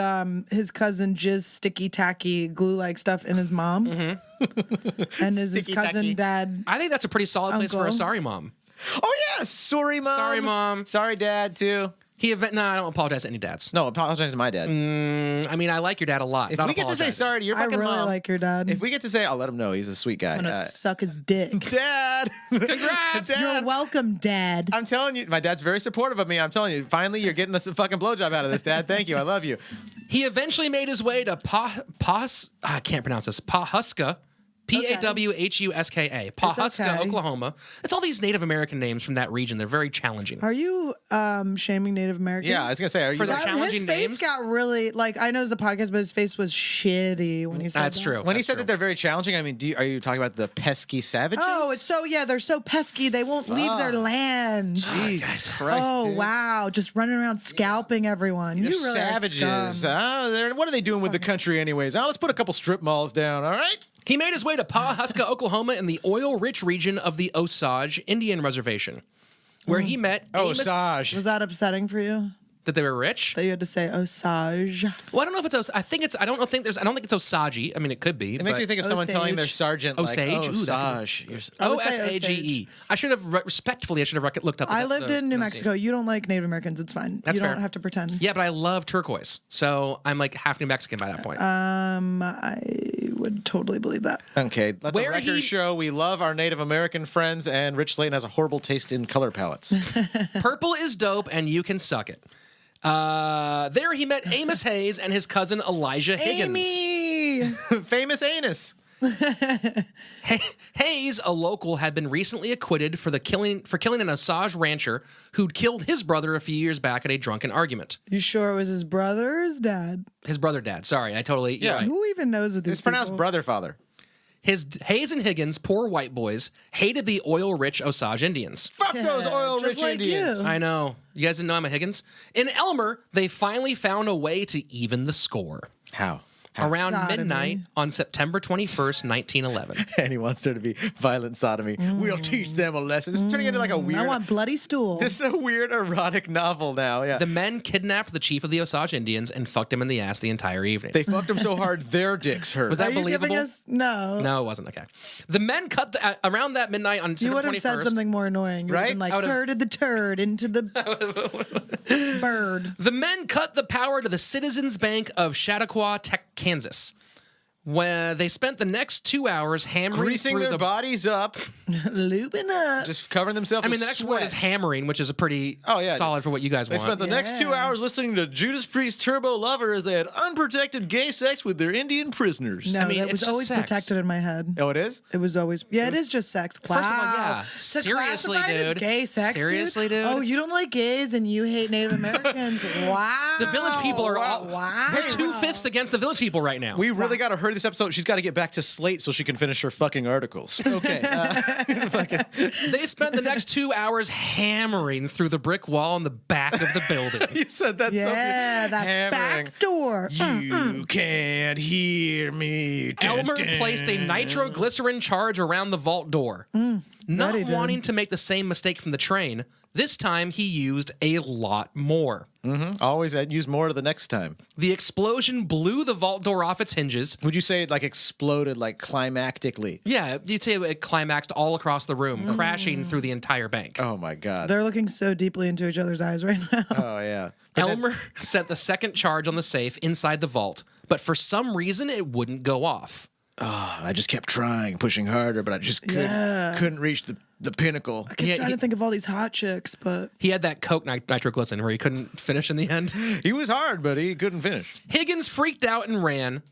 his cousin jizz sticky tacky glue like stuff in his mom. Mm-hmm. And is his cousin dad. I think that's a pretty solid place for a Uncle? sorry mom. Oh yes, sorry mom. Sorry, Mom. Sorry dad too. No, I don't apologize to any dads. No, apologize to my dad. I mean, I like your dad a lot. If Not we get to say apologizing. sorry to your I fucking really mom, like your dad. if we get to say, I'll let him know he's a sweet guy. I'm gonna suck his dick. Dad, Congrats! Dad. You're welcome, Dad. I'm telling you, my dad's very supportive of me. I'm telling you, finally, you're getting us a fucking blowjob out of this, Dad. Thank you. I love you. He eventually made his way to I can't pronounce this. Pawhuska. Pawhuska, Pawhuska, okay. Oklahoma. It's all these Native American names from that region. They're very challenging. Are you shaming Native Americans? Yeah, I was gonna say, are you For the like, challenging his face names? got really like I know it's a podcast, but his face was shitty when he said That's that. true. when he That's said true. that they're very challenging? I mean, are you talking about the pesky savages? Oh, it's so they're so pesky. They won't leave their land. Jesus Christ! Oh dude. wow, just running around scalping everyone. They're You really savages. are scum. What are they doing with the country, anyways? Oh, let's put a couple strip malls down. All right. He made his way to Pawhuska, Oklahoma, in the oil-rich region of the Osage Indian Reservation, where he met Amos. Osage. Was that upsetting for you That they were rich. that you had to say Osage? Well, I don't know if it's I think it's. I don't think it's Osage. I mean, it could be. It makes me think of someone telling their Osage. sergeant, Osage? like, Ooh, that Osage. You're I would say Osage. I should have respectfully. I should have looked up. I lived in New pronunciation. Mexico. You don't like Native Americans. It's fine. That's you don't fair. have to pretend. Yeah, but I love turquoise, so I'm like half New Mexican by that point. I would totally believe that. Okay, let Where the record he- show we love our Native American friends, and Rich Slaton has a horrible taste in color palettes. Purple is dope, and you can suck it. There he met Amos Hayes and his cousin Elijah Higgins. Amy. Famous anus. Hayes, a local, had been recently acquitted for killing an Osage rancher who'd killed his brother a few years back at a drunken argument. You sure it was his brother or his dad? His brother, dad. Sorry, I totally. you're Yeah. right. Who even knows what these It's pronounced people- brother father. Hayes and Higgins, poor white boys, hated the oil-rich Osage Indians. Fuck those oil just rich like Indians. you. I know. You guys didn't know I'm a Higgins? In Elmer, they finally found a way to even the score. How? Around Sodomy. midnight on September 21st, 1911. And he wants there to be violent sodomy. We'll teach them a lesson. It's turning into like a weird. I want bloody stool. This is a weird erotic novel now. Yeah. The men kidnapped the chief of the Osage Indians and fucked him in the ass the entire evening. They fucked him so hard their dicks hurt. Was Are that you giving believable? us no? No, it wasn't. Okay. The men cut around that midnight on You September would 21st. have said something more annoying. You would have Right? been like, I would've- herded the turd into the bird. The men cut the power to the Citizens Bank of Chautauqua, Kansas, where they spent the next 2 hours hammering Greasing through their the bodies up, Lubing up. just covering themselves I mean, with the next sweat. word is hammering, which is a pretty yeah. solid for what you guys They want. spent the next 2 Yeah. hours listening to Judas Priest Turbo Lover as they had unprotected gay sex with their Indian prisoners. No, I mean, that it's was just always sex. protected in my head. Oh, it is? It was always it is just sex. Wow. First of all, yeah. To Seriously, classify it as dude. gay sex, Seriously, dude. Oh, you don't like gays and you hate Native Americans. Wow. The village people are all. Wow. We're 2/5 against the village people right now. We really got to hurry this episode, she's got to get back to Slate so she can finish her fucking articles. Okay. They spent the next 2 hours hammering through the brick wall in the back of the building. You said that so good. Yeah, that Hammering. back door. You can't hear me. Elmer placed a nitroglycerin charge around the vault door. Not he did. wanting to make the same mistake from the train, this time he used a lot more. Always I'd use more the next time. The explosion blew the vault door off its hinges. Would you say it like exploded like climactically? Yeah, you'd say it climaxed all across the room, crashing through the entire bank. Oh my God. They're looking so deeply into each other's eyes right now. Oh yeah. But then- Elmer set the second charge on the safe inside the vault, but for some reason it wouldn't go off. I just kept trying, pushing harder, but I just couldn't reach the pinnacle. I kept trying to think of all these hot chicks, but He had that Coke nitroglycerin where he couldn't finish in the end. He was hard, but he couldn't finish. Higgins freaked out and ran,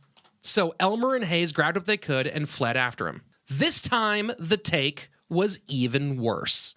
so Elmer and Hayes grabbed what they could and fled after him. This time, the take was even worse.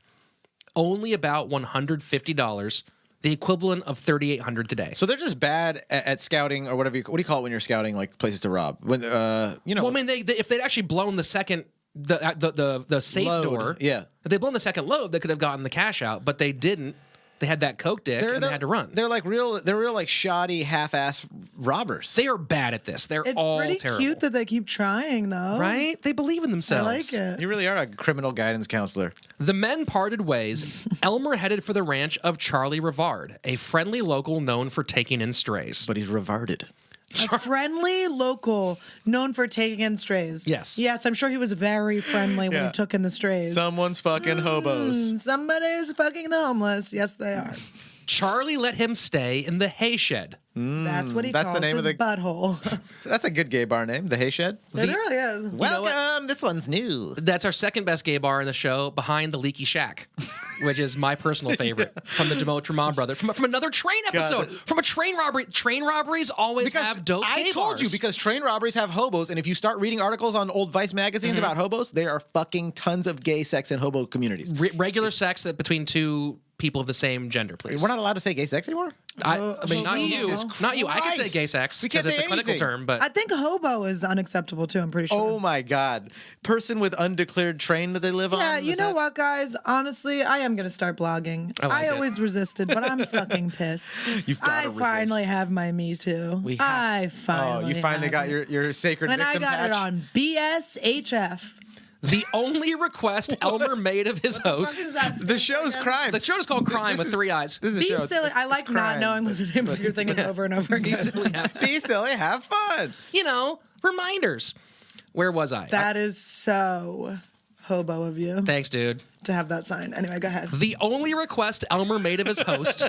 Only about $150, the equivalent of $3,800 today. So they're just bad at scouting or whatever. What do you call it when you're scouting like places to rob? When you know. Well, I mean, if they'd actually blown the second the safe Load, door, yeah. if they'd blown the second load, they could have gotten the cash out, but they didn't. They had that Coke dick and they had to run. They're real like shoddy, half-ass robbers. They are bad at this. They're it's all pretty terrible. cute that they keep trying, though. Right? They believe in I themselves. like it. You really are a criminal guidance counselor. The men parted ways. Elmer headed for the ranch of Charlie Rivard, a friendly local known for taking in strays. But he's revarded. A friendly local known for taking in strays. Yes. Yes, I'm sure he was very friendly when Yeah. he took in the strays. Someone's fucking hobos. Somebody's fucking the homeless. Yes, they are. Charlie let him stay in the hay shed. That's what he that's calls the name his of the- butthole. That's a good gay bar name, the Hay Shed. It really is. Welcome. This one's new. That's our second best gay bar in the show, behind the Leaky Shack, which is my personal favorite from the Tremont brother. From another train episode, from a train robbery. Train robberies always have dope I gay told bars. you because train robberies have hobos, and if you start reading articles on old Vice magazines about hobos, there are fucking tons of gay sex in hobo communities. Regular sex between two people of the same gender, please. We're not allowed to say gay sex anymore. I mean, not you. Jesus Not you. I can say Christ. gay sex We can't because it's say a clinical anything. term, but I think hobo is unacceptable too. I'm pretty sure. Oh my God. Person with undeclared train that they live on? Yeah, you Is know that- what, guys? Honestly, I am gonna start blogging. I like it. always resisted, but I'm fucking pissed. You've gotta I resist. finally have my Me Too. I finally. Oh, you finally have got it. your sacred And I victim got patch? it on BSHF. the only request Elmer made of his host. The show's crime. The show is called Crime with three eyes. This is a Be show. silly. I like not crime. knowing what the name of your thing is over and over again. Be silly, have fun. You know, reminders. Where was I? That is so hobo of you Thanks, dude. to have that sign. Anyway, go ahead. The only request Elmer made of his host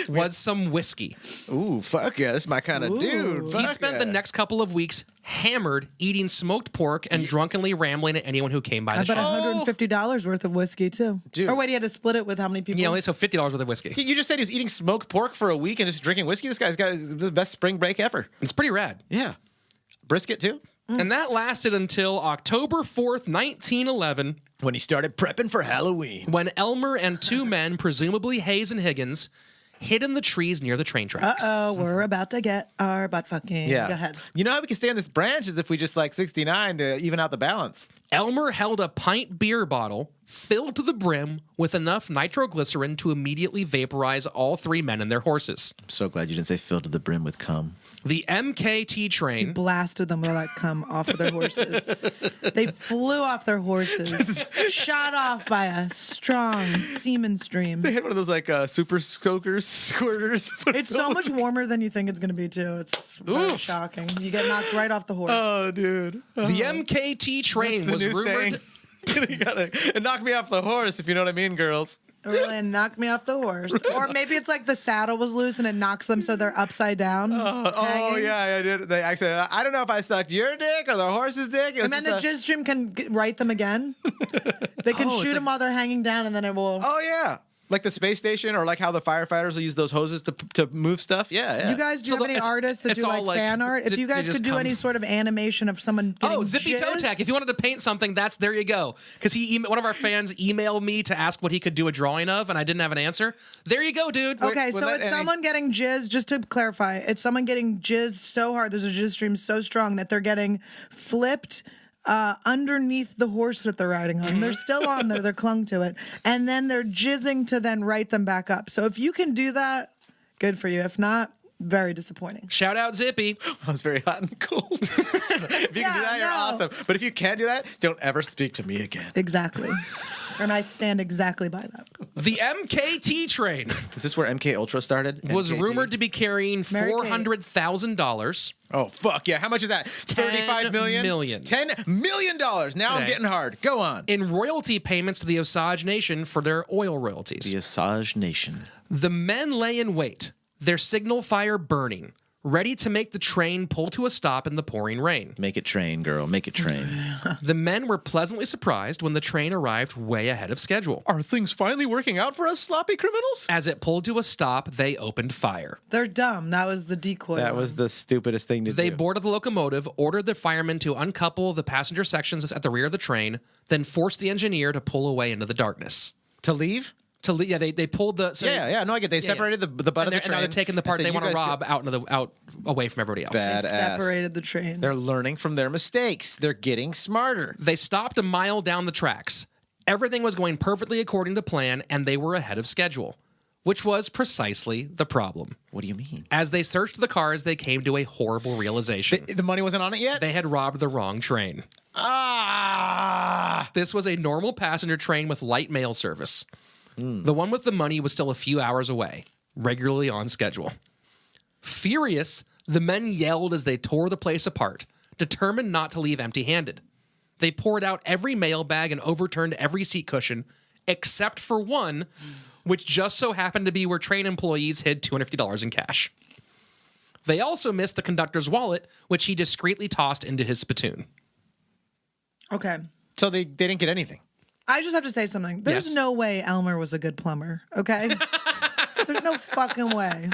was some whiskey. Ooh, fuck yeah, this is my kind of dude. He Fuck spent yeah. the next couple of weeks hammered, eating smoked pork and drunkenly rambling at anyone who came by I the bet show. $150 worth of whiskey too. Dude. Or wait, he had to split it with how many people? Yeah, only so $50 worth of whiskey. You just said he was eating smoked pork for a week and just drinking whiskey. This guy's got the best spring break ever. It's pretty rad. Yeah. Brisket too? And that lasted until October 4th, 1911, When he started prepping for Halloween. when Elmer and two men, presumably Hayes and Higgins, hid in the trees near the train tracks. Uh-oh, we're about to get our butt fucking. Yeah. Go ahead. You know how we can stay on this branch is if we just like 69 to even out the balance. Elmer held a pint beer bottle filled to the brim with enough nitroglycerin to immediately vaporize all three men and their horses. I'm so glad you didn't say filled to the brim with cum. The MKT train Blasted them with that cum off of their horses. They flew off their horses, shot off by a strong semen stream. They had one of those like super squirters. It's so much warmer than you think it's going to be too. It's very Oof. shocking. You get knocked right off the horse. Oh, dude. The MKT train was rumored. You gotta it knocked me off the horse, if you know what I mean, girls. Really knocked me off the horse. Or maybe it's like the saddle was loose and it knocks them so they're upside down. Oh hanging. yeah, I did. They actually, I don't know if I sucked your dick or the horse's dick. It was And then the just a- jizz stream can right them again. They can Oh, it's shoot like- them while they're hanging down and then it will. oh yeah. Like the space station, or like how the firefighters will use those hoses to move stuff. Yeah. You guys, do you have any artists that it's do all like fan art? If you they guys just could do come- any sort of animation of someone getting Zippy Toe jizzed- Tech. If you wanted to paint something, there you go. Because one of our fans emailed me to ask what he could do a drawing of, and I didn't have an answer. There you go, dude. Okay, was so that it's any- someone getting jizzed, just to clarify, it's someone getting jizzed so hard, there's a jizz stream so strong that they're getting flipped underneath the horse that they're riding on. They're still on there, they're clung to it. And then they're jizzing to then right them back up. So if you can do that, good for you. If not, very disappointing. Shout out Zippy. I was very hot and cold. If you can do that, you're awesome. But if you can't do that, don't ever speak to me again. Exactly. And I stand exactly by that. The MKT train Is this where MK Ultra started? was MKT? rumored to be carrying Mary Kate. $400,000. Oh fuck yeah! How much is that? 35 million. $10 million. Now I'm Today. getting hard. Go on. In royalty payments to the Osage Nation for their oil royalties. The Osage Nation. The men lay in wait, their signal fire burning, ready to make the train pull to a stop in the pouring rain. Make it train, girl. Make it train. The men were pleasantly surprised when the train arrived way ahead of schedule. Are things finally working out for us, sloppy criminals? As it pulled to a stop, they opened fire. They're dumb. That was the decoy. That was the stupidest thing to They do. boarded the locomotive, ordered the firemen to uncouple the passenger sections at the rear of the train, then forced the engineer to pull away into the darkness. To leave? They pulled the... So Yeah. No, I get. They separated the butt and of the and now train. they're taking the part and they said, want to "You guys rob out away from everybody else. Bad. They Badass. separated the trains. They're learning from their mistakes. They're getting smarter. They stopped a mile down the tracks. Everything was going perfectly according to plan, and they were ahead of schedule, which was precisely the problem. What do you mean? As they searched the cars, they came to a horrible realization. The money wasn't on it yet? They had robbed the wrong train. This was a normal passenger train with light mail service. The one with the money was still a few hours away, regularly on schedule. Furious, the men yelled as they tore the place apart, determined not to leave empty-handed. They poured out every mailbag and overturned every seat cushion, except for one, which just so happened to be where train employees hid $250 in cash. They also missed the conductor's wallet, which he discreetly tossed into his spittoon. Okay. So they didn't get anything. I just have to say something. There's Yes. no way Elmer was a good plumber, okay? There's no fucking way.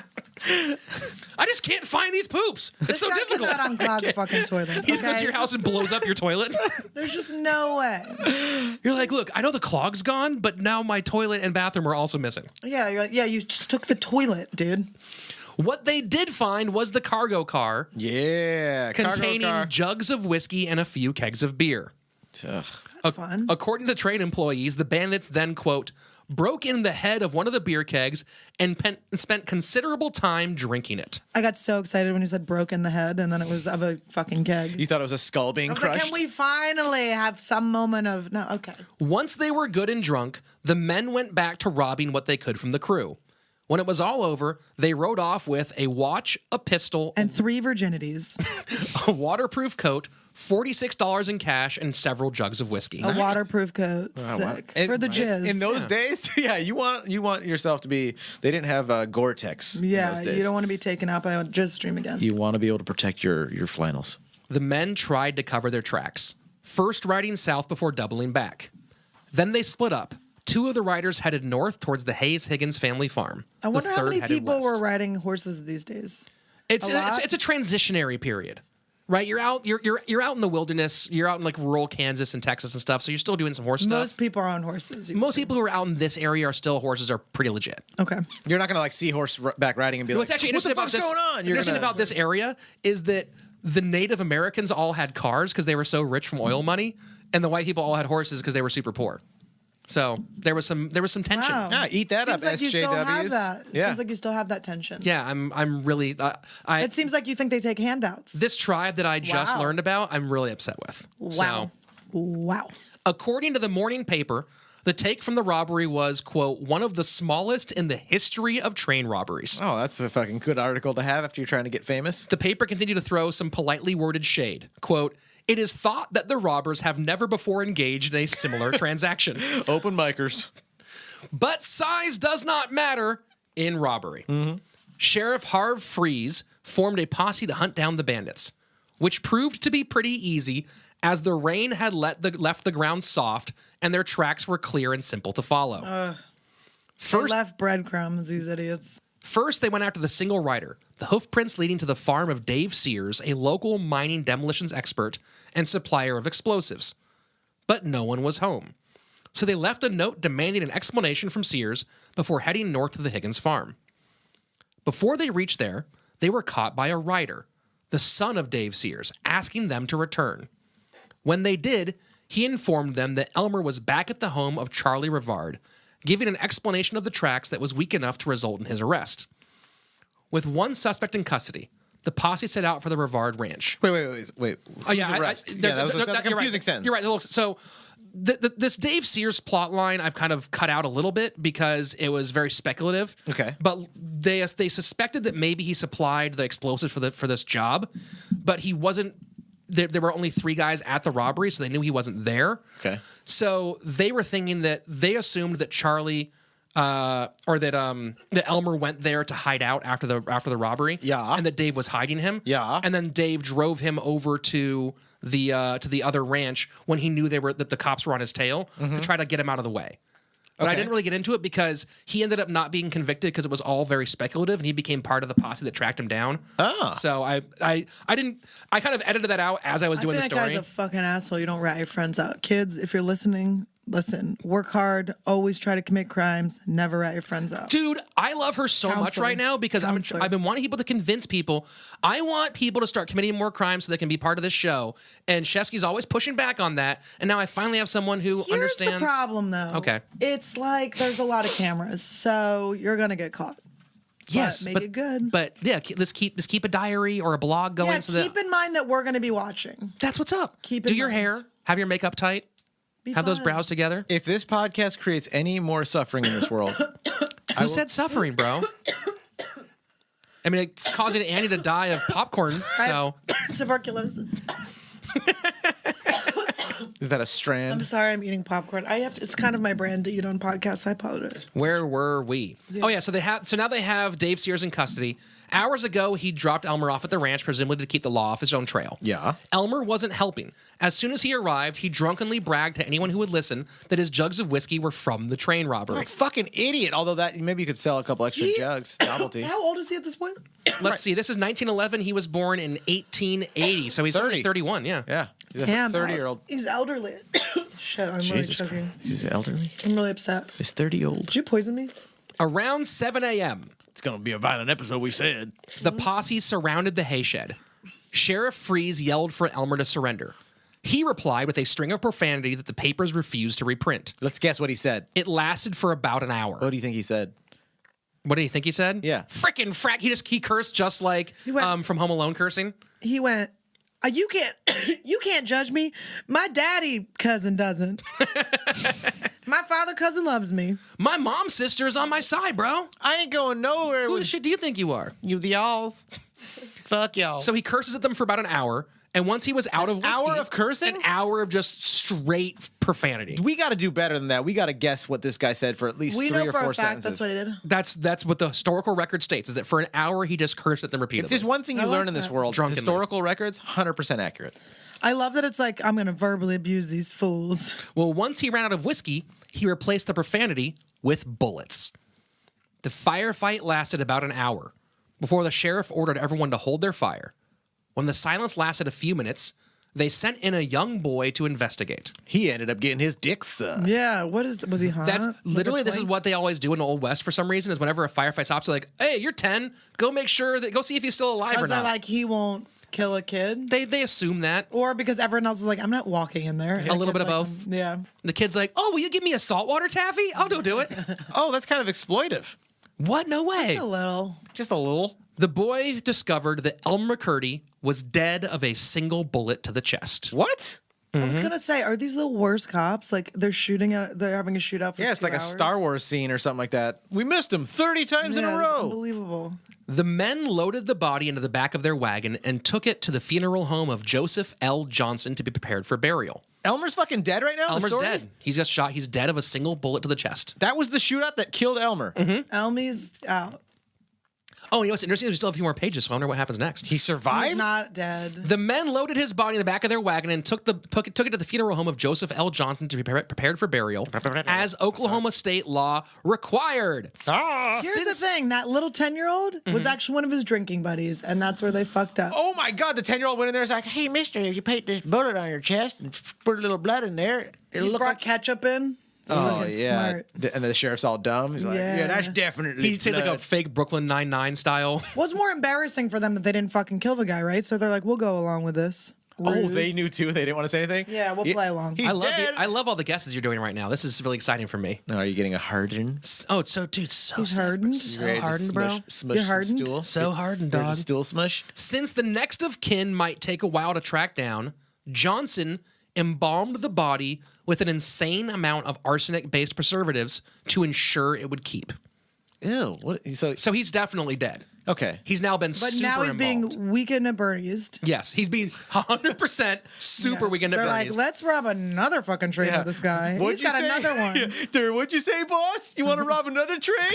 I just can't find these poops. It's This so guy difficult. cannot unclog the fucking toilet. He just goes to okay? your house and blows up your toilet. There's just no way. You're like, look, I know the clog's gone, but now my toilet and bathroom are also missing. Yeah, you're like, yeah, you just took the toilet, dude. What they did find was the cargo car Yeah. cargo containing car. jugs of whiskey and a few kegs of beer. Ugh. That's fun. According to train employees, the bandits then, quote, broke in the head of one of the beer kegs and spent considerable time drinking it. I got so excited when you said broke in the head, and then it was of a fucking keg. You thought it was a skull being I was like, crushed? can we finally have some moment of no? Okay. Once they were good and drunk, the men went back to robbing what they could from the crew. When it was all over, they rode off with a watch, a pistol, And 3 virginities, a waterproof coat, $46 in cash, and several jugs of whiskey. a waterproof coat, sick for the jizz. In those days, yeah, you want yourself to be. They didn't have Gore-Tex. in yeah, those days. you don't want to be taken out by a jizz stream again. You want to be able to protect your flannels. The men tried to cover their tracks, first riding south before doubling back. Then they split up. 2 of the riders headed north towards the Hayes-Higgins family farm. I wonder The how third many headed people west. were riding horses these days. It's A lot? it's a transitionary period, right? You're out in the wilderness. You're out in like rural Kansas and Texas and stuff. So you're still doing some horse stuff. Most people are on horses. Most people who are out in this area are still horses are pretty legit. Okay. You're not gonna like see horseback riding and be What's like, actually "What the interesting about fuck's this? going on?" You're Interesting gonna- about this area is that the Native Americans all had cars because they were so rich from oil money, and the white people all had horses because they were super poor. So there was some tension. Wow. Yeah, eat that Seems up, like you still have SJWs. that. It Yeah. seems like you still have that tension. Yeah, I'm really It seems like you think they take handouts. this tribe that I just Wow. learned about. I'm really upset with. Wow. So, Wow. according to the morning paper, the take from the robbery was, quote, one of the smallest in the history of train robberies. Oh, that's a fucking good article to have after you're trying to get famous. The paper continued to throw some politely worded shade. Quote, it is thought that the robbers have never before engaged in a similar transaction. Open micers. But size does not matter in robbery. Sheriff Harv Fries formed a posse to hunt down the bandits, which proved to be pretty easy as the rain had left the ground soft and their tracks were clear and simple to follow. They left breadcrumbs, these idiots. First, they went after the single rider, the hoofprints leading to the farm of Dave Sears, a local mining demolitions expert and supplier of explosives. But no one was home. So they left a note demanding an explanation from Sears before heading north to the Higgins farm. Before they reached there, they were caught by a rider, the son of Dave Sears, asking them to return. When they did, he informed them that Elmer was back at the home of Charlie Rivard, giving an explanation of the tracks that was weak enough to result in his arrest. With one suspect in custody, the posse set out for the Rivard Ranch. Wait. Oh, yeah. That's a confusing sentence. You're right. Look, so this Dave Sears plot line I've kind of cut out a little bit because it was very speculative. Okay. But they suspected that maybe he supplied the explosives for this job, but he wasn't. There were only 3 guys at the robbery, so they knew he wasn't there. Okay. So they were thinking that they assumed that Charlie or that Elmer went there to hide out after the robbery. Yeah. And that Dave was hiding him. Yeah. And then Dave drove him over to the other ranch when he knew that the cops were on his tail to try to get him out of the way. But I Okay. didn't really get into it because he ended up not being convicted because it was all very speculative, and he became part of the posse that tracked him down. Ah. So I kind of edited that out as I was doing the I think story. that guy's a fucking asshole. You don't rat your friends out. Kids, if you're listening, listen. Work hard. Always try to commit crimes. Never rat your friends out. Dude, I love her so much Counselor. right now because Counselor. I've been wanting people to convince people. I want people to start committing more crimes so they can be part of this show. And Shefsky's always pushing back on that. And now I finally have someone who Here's understands. the problem, though. Okay. It's like there's a lot of cameras, so you're gonna get caught. Yes, But make it good. But yeah, let's keep a diary or a blog going. Yeah, so keep that in mind that we're gonna be watching. that's what's up. keep Do in your mind. hair, have your makeup tight, Be have those fun. brows together. If this podcast creates any more suffering in this world, Who said suffering, bro? I mean, it's causing Annie to die of popcorn. So Tuberculosis. is that a I'm strand? sorry, I'm eating popcorn. It's kind of my brand to eat on podcasts. I apologize. where were we? Oh yeah, so now they have Dave Sears in custody. Hours ago, he dropped Elmer off at the ranch, presumably to keep the law off his own trail. Yeah. Elmer wasn't helping. As soon as he arrived, he drunkenly bragged to anyone who would listen that his jugs of whiskey were from the train robbery. Fucking idiot. Although that maybe you could sell a couple extra jugs. Novelty. How old is he at this point? Let's see. This is 1911. He was born in 1880, so he's 30. only 31. Yeah. Yeah. He's a Damn, 30-year-old. He's elderly. Shit, I'm really choking. He's elderly. I'm really upset. He's 30-old. Did you poison me? Around 7 a.m., It's going to be a violent episode, we said. the posse surrounded the hayshed. Sheriff Freeze yelled for Elmer to surrender. He replied with a string of profanity that the papers refused to reprint. Let's guess what he said. It lasted for about an hour. What do you think he said? What do you think he said? Yeah. Frickin' frack. He cursed just like went- from Home Alone cursing. He went, you can't judge me. My daddy cousin doesn't. My father cousin loves me. My mom's sister is on my side, bro. I ain't going nowhere Who the with shit do you think you are? you, the y'alls. Fuck y'all. So he curses at them for about an hour, and once he was out of whiskey, hour of cursing? an hour of just straight profanity. we got to do better than that. We got to guess what this guy said for at least We 3 know or for 4 a fact sentences. that's what he did. That's what the historical record states, is that for an hour he just cursed at them If repeatedly. there's one thing you I learn like in this that. world, Drunkenly. historical records, 100% accurate. I love that it's like, I'm going to verbally abuse these fools. Well, once he ran out of whiskey, he replaced the profanity with bullets. The firefight lasted about an hour before the sheriff ordered everyone to hold their fire. When the silence lasted a few minutes, they sent in a young boy to investigate. He ended up getting his dick sucked. Yeah, was he hot? That's Like a literally, this is twink? what they always do in the Old West for some reason, is whenever a firefight stops, they're like, hey, you're 10. Go see if he's still alive or Was not. that like he won't kill a kid? They assume that. Or because everyone else is like, I'm not walking in there. A little bit of both. Yeah. The kid's like, oh, will you give me a saltwater taffy? I'll go do it. Oh, that's kind of exploitive. What? No way. A little. Just a little. The boy discovered that Elmer McCurdy was dead of a single bullet to the chest. What? I was gonna say, are these the worst cops? Like they're having a shootout for Yeah, it's 2 like a hours? Star Wars scene or something like that. We missed him 30 times in Yeah, a it's row. unbelievable. The men loaded the body into the back of their wagon and took it to the funeral home of Joseph L. Johnson to be prepared for burial. Elmer's fucking dead right now? in the Elmer's story? dead. He's just shot. He's dead of a single bullet to the chest. That was the shootout that killed Elmer. Elmie's out. Oh, you know what's interesting? There's still a few more pages, so I wonder what happens next. He survived? He's not dead. The men loaded his body in the back of their wagon and took it to the funeral home of Joseph L. Johnson to be prepared for burial, as Oklahoma state law required. Here's the thing: that little 10-year-old was actually one of his drinking buddies, and that's where they fucked up. Oh my God, the 10-year-old went in there and was like, hey, mister, if you paint this bullet on your chest and put a little blood in there, it'll He look brought like... ketchup in. Oh, Fucking yeah. smart. And the sheriff's all dumb. He's like, yeah, that's definitely He'd say like a blood. fake Brooklyn Nine-Nine style. Well, it's more embarrassing for them that they didn't fucking kill the guy, right? So they're like, we'll go along with this. Oh, Ruse. they knew too? They didn't want to say anything? Yeah, we'll play along. He's dead. I love all the guesses you're doing right now. This is really exciting for me. Are you getting a hardened? Oh, it's so, dude, so He's stiff, hardened? so Ready to hardened, bro. Smush You're some hardened? stool? So hardened, Ready to dog. stool smush? Since the next of kin might take a while to track down, Johnson embalmed the body with an insane amount of arsenic-based preservatives to ensure it would keep. Ew. What? So he's definitely dead. Okay. He's now been But super now he's embalmed. being weakened and Berniesed. Yes, he's being 100% super Yes. weekend at They're like, Bernie's. let's rob another fucking train with this guy. What'd He's got you say? another one. Yeah. Dude, what'd you say, boss? You want to rob another train?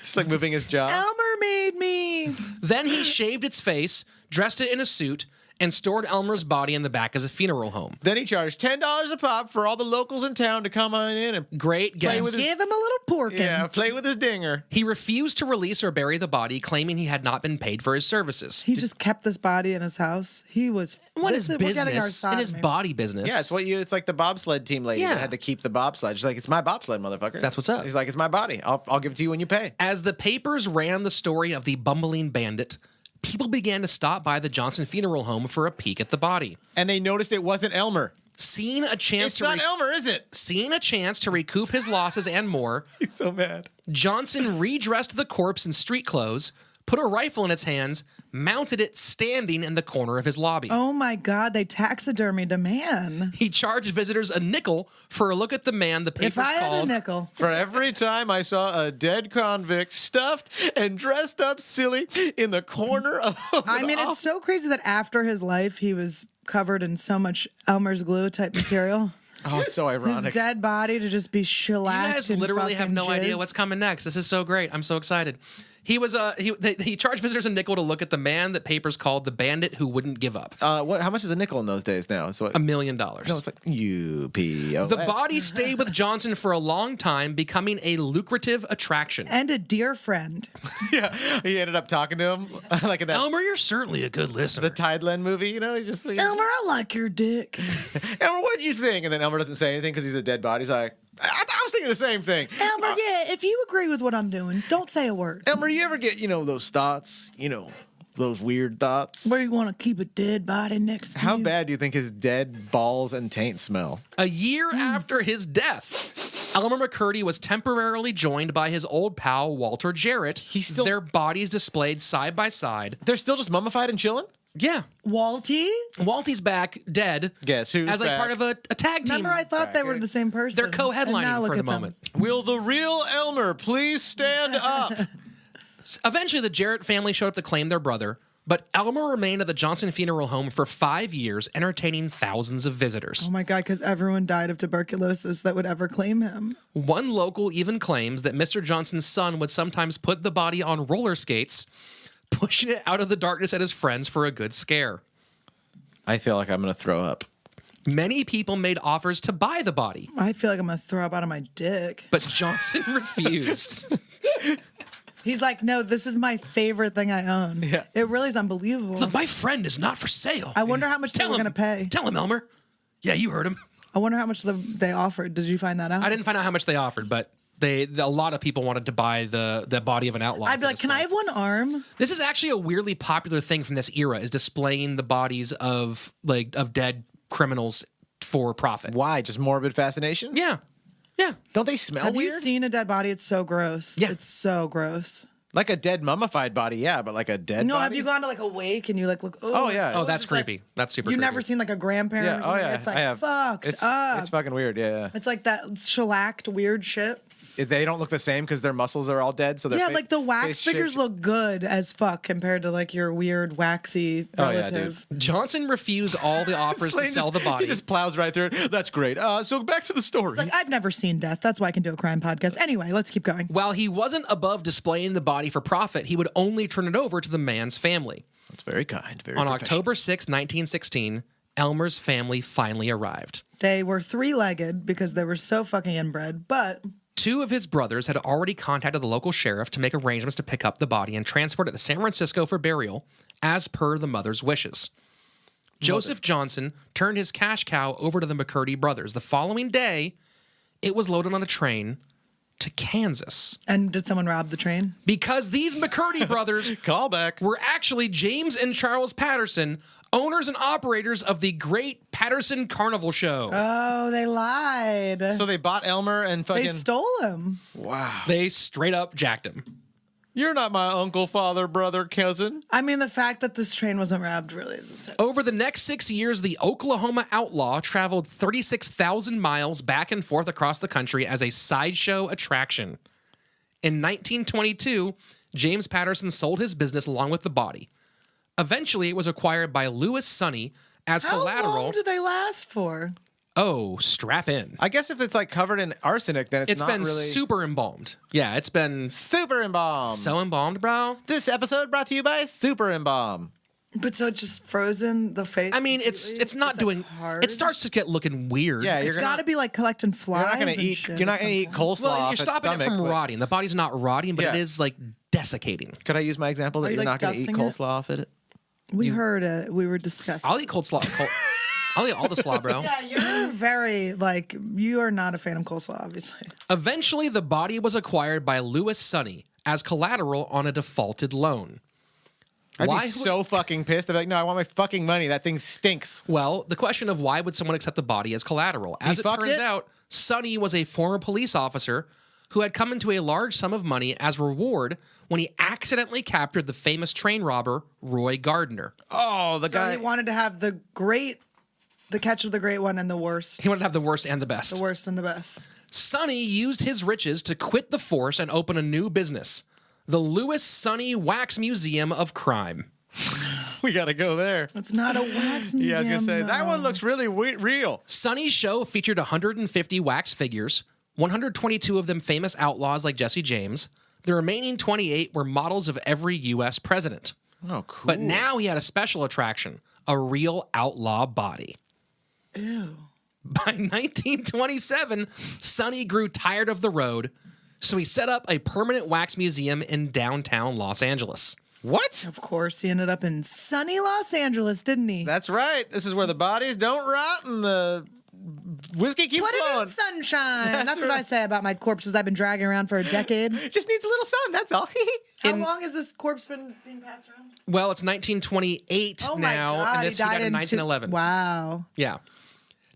Just like moving his jaw. Elmer made me. Then he shaved its face, dressed it in a suit, and stored Elmer's body in the back of the funeral home. Then he charged $10 a pop for all the locals in town to come on in and Great guess. with his- Give him a little porkin. play with his dinger. He refused to release or bury the body, claiming he had not been paid for his services. He just kept this body in his house. He was. What is we're getting our business? In his sodomy. body business. Yeah, it's like the bobsled team lady Yeah. that had to keep the bobsled. She's like, it's my bobsled, motherfucker. That's what's up. He's like, it's my body. I'll give it to you when you pay. As the papers ran the story of the bumbling bandit, people began to stop by the Johnson funeral home for a peek at the body. And they noticed it wasn't Elmer. Seeing a chance It's to not Elmer, is it? Seeing a chance to recoup his losses and more, He's so mad. Johnson redressed the corpse in street clothes, put a rifle in its hands, mounted it standing in the corner of his lobby. Oh my God! They taxidermied a man. He charged visitors a nickel for a look at the man the papers If I had a called nickel, For every time I saw a dead convict stuffed and dressed up silly in the corner of I mean, it's so crazy that after his life, he was covered in so much Elmer's glue type material. Oh, it's so His ironic. dead body to just be shellacked. You guys in literally have fucking no idea jizz. what's coming next. This is so great. I'm so excited. He charged visitors a nickel to look at the man that papers called the bandit who wouldn't give up. How much is a nickel in those days now? So $1 million. no, it's like UPO. The body stayed with Johnson for a long time, becoming a lucrative attraction. And a dear friend. Yeah, he ended up talking to him like in that Elmer, you're certainly a good listener. the Tideland movie. You know, he Elmer, I like your dick. Elmer, what do you think? And then Elmer doesn't say anything because he's a dead body. He's like, I was thinking the same thing. Elmer, yeah, if you agree with what I'm doing, don't say a word. Elmer, you ever get those thoughts? Those weird thoughts. Where you want to keep a dead body next to How you. bad do you think his dead balls and taint smell? A year after his death, Elmer McCurdy was temporarily joined by his old pal Walter Jarrett. Their bodies displayed side by side. They're still just mummified and chilling? Yeah, Walty? Walty's back, dead. Guess who's as like back? part of a tag team. Remember, I thought they were the same person. They're And now co-headlining look for at the them. moment. Will the real Elmer please stand up? Eventually, the Jarrett family showed up to claim their brother, but Elmer remained at the Johnson funeral home for 5 years, entertaining thousands of visitors. Oh my God, because everyone died of tuberculosis that would ever claim him. One local even claims that Mr. Johnson's son would sometimes put the body on roller skates, pushing it out of the darkness at his friends for a good scare. I feel like I'm going to throw up. Many people made offers to buy the body, I feel like I'm going to throw up out of my dick. but Johnson refused. He's like, no, this is my favorite thing I own. Yeah. It really is unbelievable. Look, my friend is not for sale. I wonder how much they were going to pay. Tell him, Elmer. Yeah, you heard him. I wonder how much they offered. Did you find that out? I didn't find out how much they offered, but a lot of people wanted to buy the body of an outlaw. I'd be like, can I have one arm? This is actually a weirdly popular thing from this era, is displaying the bodies of dead criminals for profit. Why? Just morbid fascination? Yeah. Yeah. Don't they smell Have weird? you seen a dead body? It's so gross. Yeah. It's so gross. Like a dead mummified body, yeah, but like a dead No, body? have you gone to like a wake and you like look? Oh, yeah. it's Oh, that's just like- creepy. That's super You've creepy. never seen like a grandparent Yeah, or oh something? yeah, It's like I have. fucked It's up. fucking weird, yeah. It's like that shellacked weird shit. they don't look the same because their muscles are all dead. So Yeah, like the wax figures look good as fuck compared to like your weird waxy relative. Johnson refused all the offers to sell the body. He just plows right through it. That's great. So back to the story. It's like, I've never seen death. That's why I can do a crime podcast. Anyway, let's keep going. While he wasn't above displaying the body for profit, he would only turn it over to the man's family. That's very kind. Very On professional. October 6, 1916, Elmer's family finally arrived. They were three-legged because they were so fucking inbred, but... Two of his brothers had already contacted the local sheriff to make arrangements to pick up the body and transport it to San Francisco for burial, as per the mother's wishes. Joseph Johnson turned his cash cow over to the McCurdy brothers. The following day, it was loaded on a train to Kansas. And did someone rob the train? Because these McCurdy brothers Callback. were actually James and Charles Patterson, owners and operators of the Great Patterson Carnival Show. Oh, they lied. So they bought Elmer and fucking. They stole him. Wow. They straight up jacked him. You're not my uncle, father, brother, cousin. I mean, the fact that this train wasn't robbed really is upsetting. Over the next 6 years, the Oklahoma outlaw traveled 36,000 miles back and forth across the country as a sideshow attraction. In 1922, James Patterson sold his business along with the body. Eventually, it was acquired by Louis Sonny as How collateral. long did they last for? Oh, strap in. I guess if it's like covered in arsenic, then It's not been really super embalmed. Yeah, it's been super embalmed. so embalmed, bro. This episode brought to you by Super Embalm. But so it's just frozen the face. I mean, it's not like, doing. hard. It starts to get looking weird. Yeah, It's got to be like collecting flies. You're not gonna and eat. shit You're not at gonna some eat point. coleslaw. Well, off you're its stopping it stomach, from but- rotting. The body's not rotting, but Yeah. it is like desiccating. Could I use my example that you, you're like, not gonna eat dusting it? coleslaw off it? We heard it. We were discussing. I'll eat coleslaw. I'll eat all the slaw, bro. Yeah, you're very like you are not a fan of coleslaw, obviously. Eventually, the body was acquired by Louis Sonny as collateral on a defaulted loan. I'd Why be would- so fucking pissed. I'd be like, no, I want my fucking money. That thing stinks. Well, the question of why would someone accept the body as collateral? As it fucked turns it? out, Sonny was a former police officer who had come into a large sum of money as reward when he accidentally captured the famous train robber, Roy Gardner. Oh, the So guy. he wanted to have the catch of the great one and the worst. He wanted to have the worst and the best. The worst and the best. Sonny used his riches to quit the force and open a new business, the Louis Sonny Wax Museum of Crime. We gotta go there. It's not a wax museum. Yeah, I was gonna say that no. one looks really real. Sonny's show featured 150 wax figures, 122 of them famous outlaws like Jesse James. The remaining 28 were models of every U.S. president. Oh, cool. But now he had a special attraction, a real outlaw body. Ew. By 1927, Sonny grew tired of the road, so he set up a permanent wax museum in downtown Los Angeles. What? Of course, he ended up in sunny Los Angeles, didn't he? That's right. This is where the bodies don't rot and the whiskey keeps Put it flowing. in sunshine. That's what I say about my corpses I've been dragging around for a decade. It just needs a little sun. That's all. How long has this corpse been being passed around? Well, it's 1928 Oh my now, God, and this he died in in 1911. Wow. Yeah.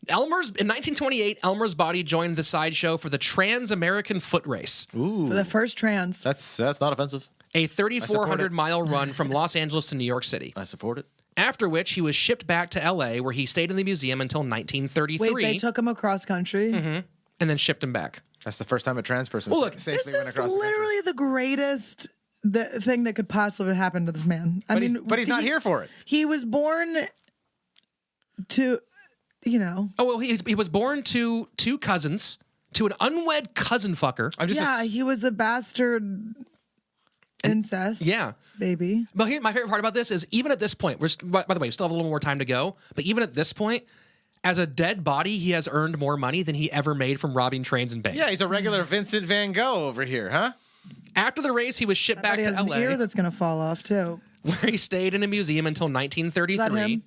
In 1928, Elmer's body joined the sideshow for the Trans-American Foot Race, For the first trans. That's not offensive. a support 3,400-mile run from Los Angeles to New York City. I support it. After which, he was shipped back to L.A., where he stayed in the museum until 1933, Wait, they took him across country? and then shipped him back. That's the first time a trans person Well, look, safely This went is across the country. literally the greatest thing that could possibly happen to this man. But he's not here for it. He was born to, Oh, well, he was born to two cousins, to an unwed cousin fucker. I'm just yeah, he was a bastard incest. Yeah. Baby. But here, my favorite part about this is even at this point, by the way, we still have a little more time to go, but even at this point, as a dead body, he has earned more money than he ever made from robbing trains and banks. yeah, he's a regular Vincent Van Gogh over here, huh? After the race, he was shipped back But he to has an L.A., ear that's going to fall off, too. where he stayed in a museum until Is that 1933. him?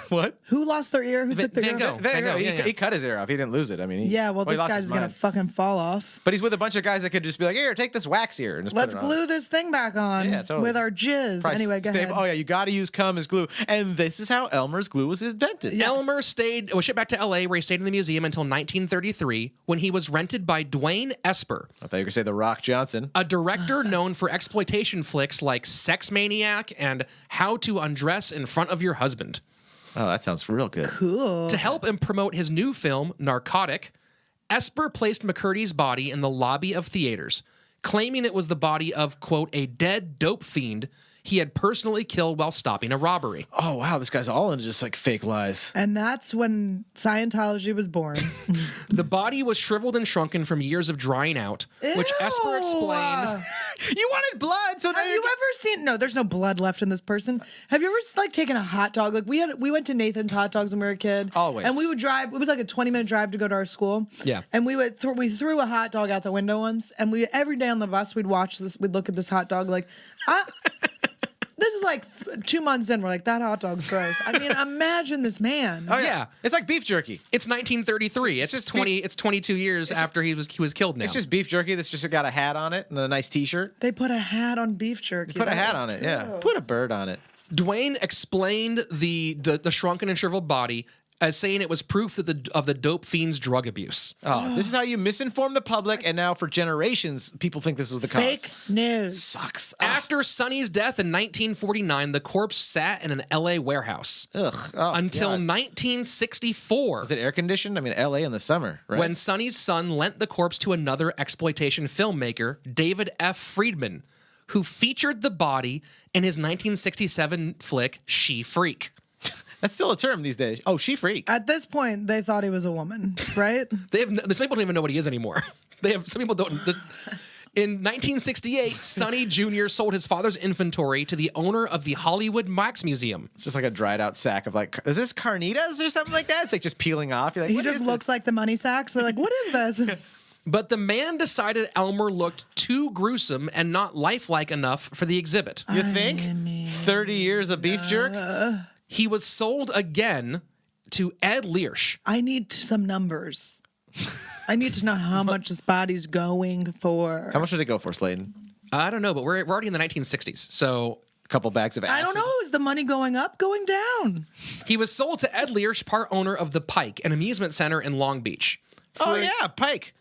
What? Who lost their ear? Who took their Van ear? Gogh. Van Gogh, He cut his ear off. He didn't lose it. I mean, Yeah, well, he this lost guy's his going to mind. fucking fall off. But he's with a bunch of guys that could just be like, here, take this wax here. And just Let's put it on. glue this thing back on Yeah, totally. with our jizz. Probably Anyway, go ahead. Oh, yeah, you got to use cum as glue. And this is how Elmer's glue was invented. Yes. Elmer was shipped back to L.A., where he stayed in the museum until 1933, when he was rented by Dwayne Esper, I thought you were going to say The Rock Johnson. a director known for exploitation flicks like Sex Maniac and How to Undress in Front of Your Husband. Oh, that sounds real good. Cool. To help him promote his new film, Narcotic, Esper placed McCurdy's body in the lobby of theaters, claiming it was the body of, quote, a dead dope fiend he had personally killed while stopping a robbery. Oh, wow. This guy's all into just like fake lies. And that's when Scientology was born. The body was shriveled and shrunken from years of drying out, which Esper Ew. You explained. wanted blood, so now Have you ever seen? No, there's no blood left in this person. Have you ever like taken a hot dog? Like we went to Nathan's Hot Dogs when we were a kid. Always. And we would drive. It was like a 20-minute drive to go to our school. Yeah. And we threw a hot dog out the window once, and we every day on the bus we'd watch this. We'd look at this hot dog like, this is like 2 months in. We're like, that hot dog's gross. I mean, imagine this man. Oh, yeah. Yeah. It's like beef jerky. It's 1933. It's just 20. It's 22 years after he was killed. Now It's just beef jerky that's just got a hat on it and a nice T-shirt. They put a hat on beef jerky. Put a That hat is on it, true. yeah. Put a bird on it. Dwayne explained the shrunken and shriveled body as saying it was proof of the dope fiend's drug abuse. Oh, this is how you misinform the public, and now for generations, people think this was the cause. Fake news. Sucks. After Sonny's death in 1949, the corpse sat in an L.A. warehouse Ugh. Oh, until God. 1964. Was it air conditioned? I mean, L.A. in the summer, right? When Sonny's son lent the corpse to another exploitation filmmaker, David F. Friedman, who featured the body in his 1967 flick, She Freak. That's still a term these days. Oh, she freak. At this point, they thought he was a woman, right? Some people don't even know what he is anymore. Some people don't. In 1968, Sonny Jr. sold his father's inventory to the owner of the Hollywood Wax Museum. It's just like a dried out sack of like, is this carnitas or something like that? It's like just peeling off. You're like, He what just is looks like the money sacks. They're like, what is this? But the man decided Elmer looked too gruesome and not lifelike enough for the exhibit. this? You think? 30 years of beef jerk? He was sold again to Ed Learsh. I need some numbers. I need to know how much this body's going for. How much did it go for, Slaton? I don't know, but we're already in the 1960s. So A couple bags of acid. I don't know. Is the money going up, going down? he was sold to Ed Learsh, part owner of the Pike, an amusement center in Long Beach. Oh, yeah, Pike's,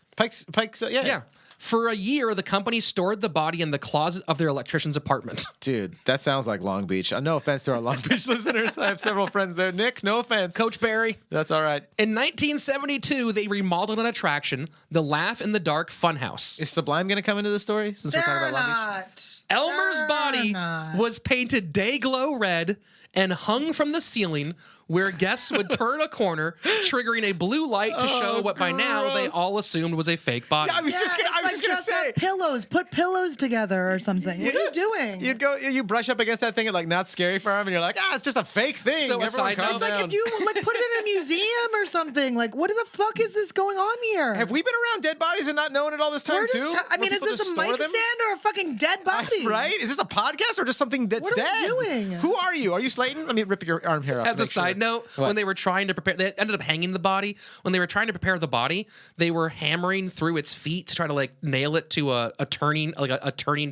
yeah. Yeah. For a year, the company stored the body in the closet of their electrician's apartment. Dude, that sounds like Long Beach. No offense to our Long Beach listeners. I have several friends there. Nick, no offense. Coach Barry. That's all right. In 1972, they remodeled an attraction, the Laugh in the Dark Funhouse. Is Sublime going to come into the story? Since we're talking They're about Long Beach? not. Elmer's They're body not. was painted day glow red and hung from the ceiling where guests would turn a corner, triggering a blue light to show what by now they gross. all assumed was a fake body. Yeah, I was Yeah, just gonna it's say. up pillows. Put pillows together or something. What are you doing? You brush up against that thing and like not scary for him, and you're like, it's just a fake thing. So a Everyone side calm note- It's like down. if you like put it in a museum or something. Like, what the fuck is this going on here? Have we been around dead bodies and not known it all this time Where too? does I Where mean, is people this just a store mic them? stand or a fucking dead body? Right? Is this a podcast or just something that's What are we dead? doing? Who are you? Are you Slaton? Let me rip your arm hair off. As a side note, when they were trying to prepare, they ended up hanging the body. When they were trying to prepare the body, they were hammering through its feet to try to like nail it to a turning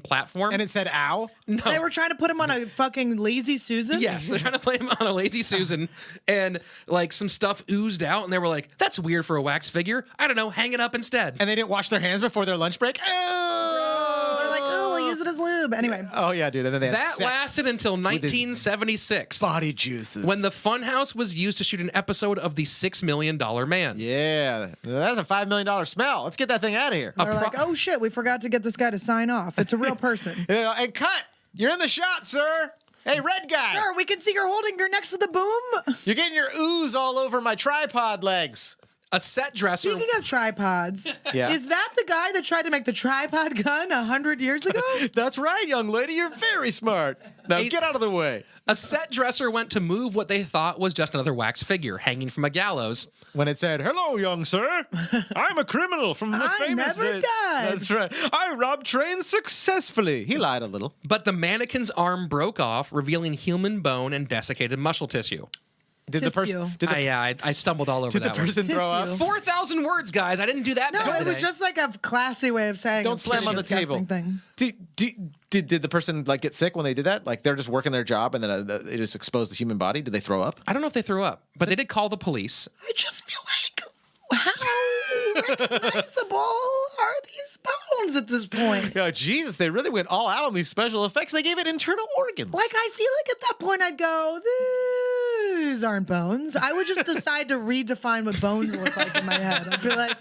platform. and it said "ow." no. They were trying to put him on a fucking lazy Susan. Yes, they're trying to play him on a lazy Susan, and like some stuff oozed out, and they were like, "That's weird for a wax figure. I don't know, hang it up instead." And they didn't wash their hands before their lunch break. They're like, oh, we'll use it as lube. Anyway. Oh yeah, dude. And then they had That sex. lasted until 1976, body juices. when the Funhouse was used to shoot an episode of The $6 Million Man. yeah, that's a $5 million smell. Let's get that thing out of here. They're like, oh shit, we forgot to get this guy to sign off. It's a real person. And cut. You're in the shot, sir. Hey, red guy. Sir, we can see you're holding her next to the boom. You're getting your ooze all over my tripod legs. A set dresser. Speaking of tripods, Yeah. is that the guy that tried to make the tripod gun 100 years ago? That's right, young lady. You're very smart. Now Hey- get out of the way. A set dresser went to move what they thought was just another wax figure hanging from a gallows. When it said, "Hello, young sir, I'm a criminal from the I famous never days." died. That's right. I robbed trains successfully. He lied a little. But the mannequin's arm broke off, revealing human bone and desiccated muscle tissue. Did the person? Tissue. Did the, I stumbled all over did the that one. person throw up? Tissue. 4,000 words, guys. I didn't do that No, bad it was today. just like a classy way of saying Don't a slam on the disgusting table. thing. Did the person like get sick when they did that? Like they're just working their job and then it just exposed the human body. Did they throw up? I don't know if they threw up, but they did call the police. I just feel like, how recognizable are these bones at this point? Yeah, Jesus, they really went all out on these special effects. They gave it internal organs. Like, I feel like at that point I'd go, these aren't bones. I would just decide to redefine what bones look like in my head. I'd be like,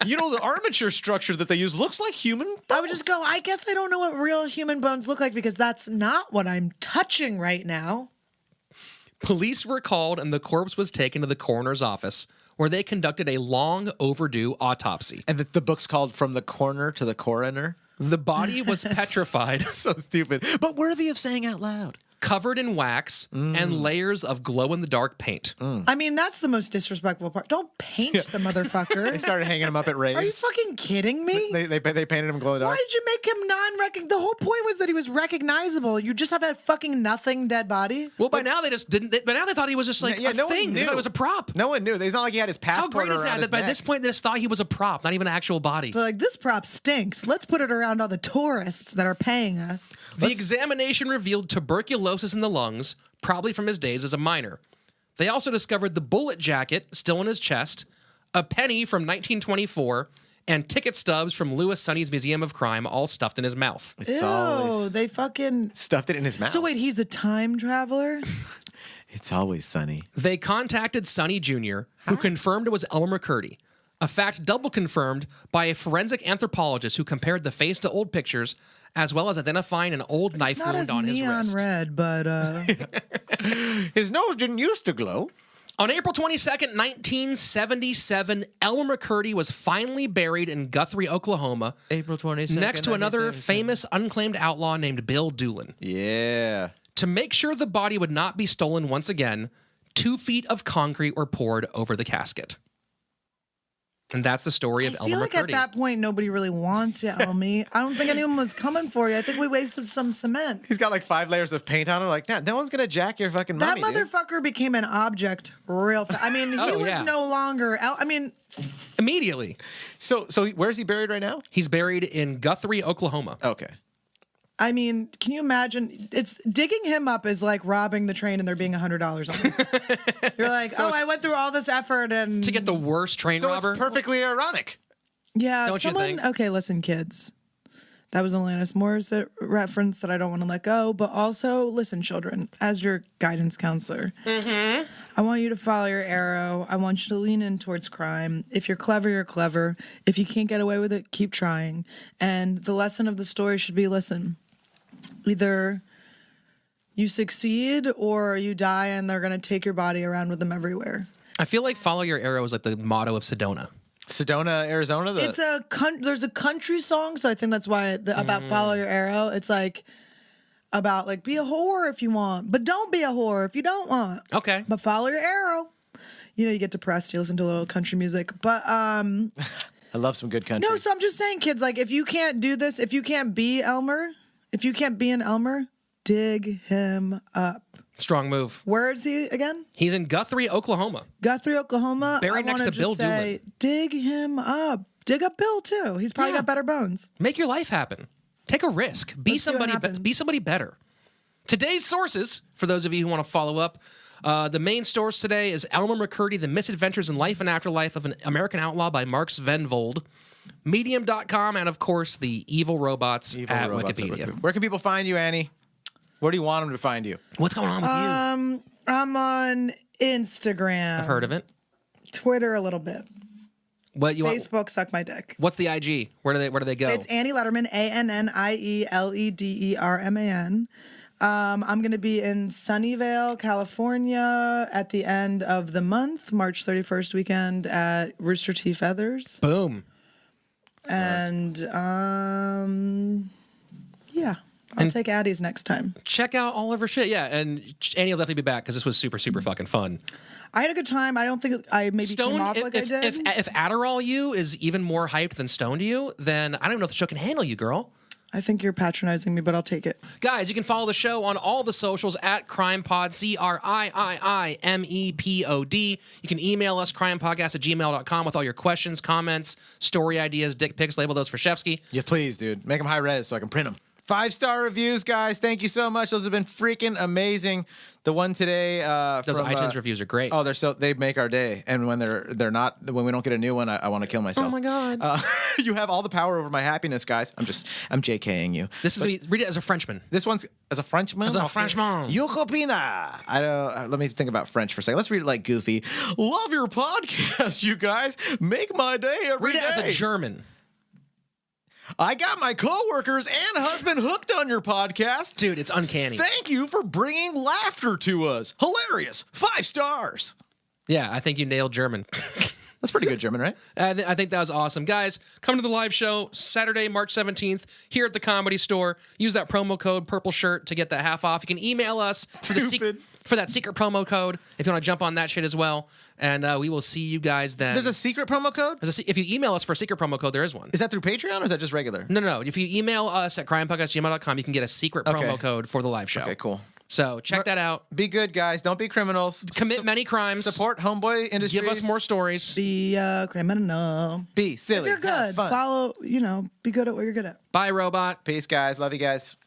You know, the armature structure that they use looks like human bones. I would just go, I guess I don't know what real human bones look like because that's not what I'm touching right now. Police were called and the corpse was taken to the coroner's office where they conducted a long overdue autopsy. And the book's called From the Corner to the Coroner. The body was petrified, So stupid, but worthy of saying out loud. covered in wax, and layers of glow-in-the-dark paint. I mean, that's the most disrespectful part. Don't paint the motherfucker. They started hanging him up at raves. Are you fucking kidding me? They painted him glow in the Why dark. did you make him non-recognizable? The whole point was that he was recognizable. You just have that fucking nothing dead body. Well, by now they just didn't. By now they thought he was just like a no one thing. They knew. thought it was a prop. No one knew. It's not like he had his How passport great is around that? his That by neck. this point they just thought he was a prop, not even an actual body. They're like, this prop stinks. Let's put it around all the tourists that are paying us. The examination revealed tuberculosis in the lungs, probably from his days as a miner. They also discovered the bullet jacket still in his chest, a penny from 1924, and ticket stubs from Louis Sonny's Museum of Crime, all stuffed in his mouth. It's Ew, always they fucking... stuffed it in his mouth. So wait, he's a time traveler? It's always sunny. They contacted Sonny Jr., who confirmed it was Elmer McCurdy, a fact double confirmed by a forensic anthropologist who compared the face to old pictures, as well as identifying an old knife It's not wound as on his neon wrist. red, but His nose didn't used to glow. On April 22nd, 1977, Elmer McCurdy was finally buried in Guthrie, Oklahoma, April 22nd. next to another famous unclaimed outlaw named Bill Doolin. Yeah. To make sure the body would not be stolen once again, 2 feet of concrete were poured over the casket. And that's the story of I Elmer feel like McCurdy. at that point nobody really wants you, Elmie. I don't think anyone was coming for you. I think we wasted some cement. He's got like 5 layers of paint on him. Like, no one's gonna jack your fucking That mummy, dude. motherfucker became an object real fast. I mean, he Oh, was yeah. no longer. I mean, Immediately. So where's he buried right now? He's buried in Guthrie, Oklahoma. Okay. can you imagine? It's digging him up is like robbing the train and there being $100 on it. You're like, I went through all this effort and To get the worst train So robber. it's perfectly ironic. yeah. Don't you someone think? okay. Listen, kids. That was a Alanis Morissette reference that I don't want to let go. But also, listen, children, as your guidance counselor, I want you to follow your arrow. I want you to lean in towards crime. If you're clever, you're clever. If you can't get away with it, keep trying. And the lesson of the story should be, listen, either you succeed or you die and they're going to take your body around with them everywhere. I feel like follow your arrow is like the motto of Sedona. Sedona, Arizona. It's there's a country song, so I think that's why about follow your arrow. It's like about like be a whore if you want, but don't be a whore if you don't want. Okay. But follow your arrow. You know, you get depressed, you listen to a little country music. But I love some good country. no, so I'm just saying, kids, like if you can't do this, if you can't be Elmer, if you can't be an Elmer, dig him up. Strong move. Where is he again? He's in Guthrie, Oklahoma. Guthrie, Oklahoma. Buried I next wanna to Bill just say, dig him up. Dig up Bill too. He's probably got better bones. Make your life happen. Take a risk. Be Let's see what somebody. happens. Be somebody better. Today's sources, for those of you who want to follow up, the main source today is Elmer McCurdy: The Misadventures in Life and Afterlife of an American Outlaw by Mark Svenvold. Medium.com, and of course the evil robots at Wikipedia. Where can people find you, Annie? Where do you want them to find you? What's going on with you? I'm on Instagram. I've heard of it. Twitter a little bit. What you want? Facebook, suck my dick. What's the IG? Where do they go? It's Annie Lederman, ANNIELEDERMAN. I'm going to be in Sunnyvale, California at the end of the month, March 31st weekend at Rooster T. Feathers. Boom. And yeah, I'll take Addie's next time. Check out all of her shit. Yeah, and Annie will definitely be back because this was super, super fucking fun. I had a good time. I don't think I maybe Stone, came off like I did. if Adderall you is even more hyped than Stoned you, then I don't know if the show can handle you, girl. I think you're patronizing me, but I'll take it. Guys, you can follow the show on all the socials at CrimePod, CRiiiMePod. You can email us, crimepodcast@gmail.com with all your questions, comments, story ideas, dick pics. Label those for Shefsky. Yeah, please, dude. Make them high res so I can print them. 5-star reviews, guys. Thank you so much. Those have been freaking amazing. The one today Those from, iTunes reviews are great. Oh, they make our day. And when they're not, when we don't get a new one, I want to kill myself. Oh my God. You have all the power over my happiness, guys. I'm JKing you. This is read it as a Frenchman. This one's as a Frenchman. As a Frenchman. Yo copina. I don't. Let me think about French for a second. Let's read it like Goofy. Love your podcast, you guys. Make my day every Read it as a day. German. I got my coworkers and husband hooked on your podcast. Dude, it's uncanny. Thank you for bringing laughter to us. Hilarious. 5 stars. Yeah, I think you nailed German. That's pretty good German, right? I think that was awesome. Guys, come to the live show Saturday, March 17th here at the Comedy Store. Use that promo code Purple Shirt to get that half off. You can email us for that secret promo code if you want to jump on that shit as well. And we will see you guys then. There's a secret promo code? If you email us for a secret promo code, there is one. Is that through Patreon or is that just regular? No. If you email us at CRiiiME.com, you can get a secret promo code for the live show. Okay, cool. So check that out. Be good, guys. Don't be criminals. Commit many crimes. Support Homeboy Industries. Give us more stories. Be criminal. Be silly. If you're good, Have fun. follow. Be good at what you're good at. Bye, robot. Peace, guys. Love you guys.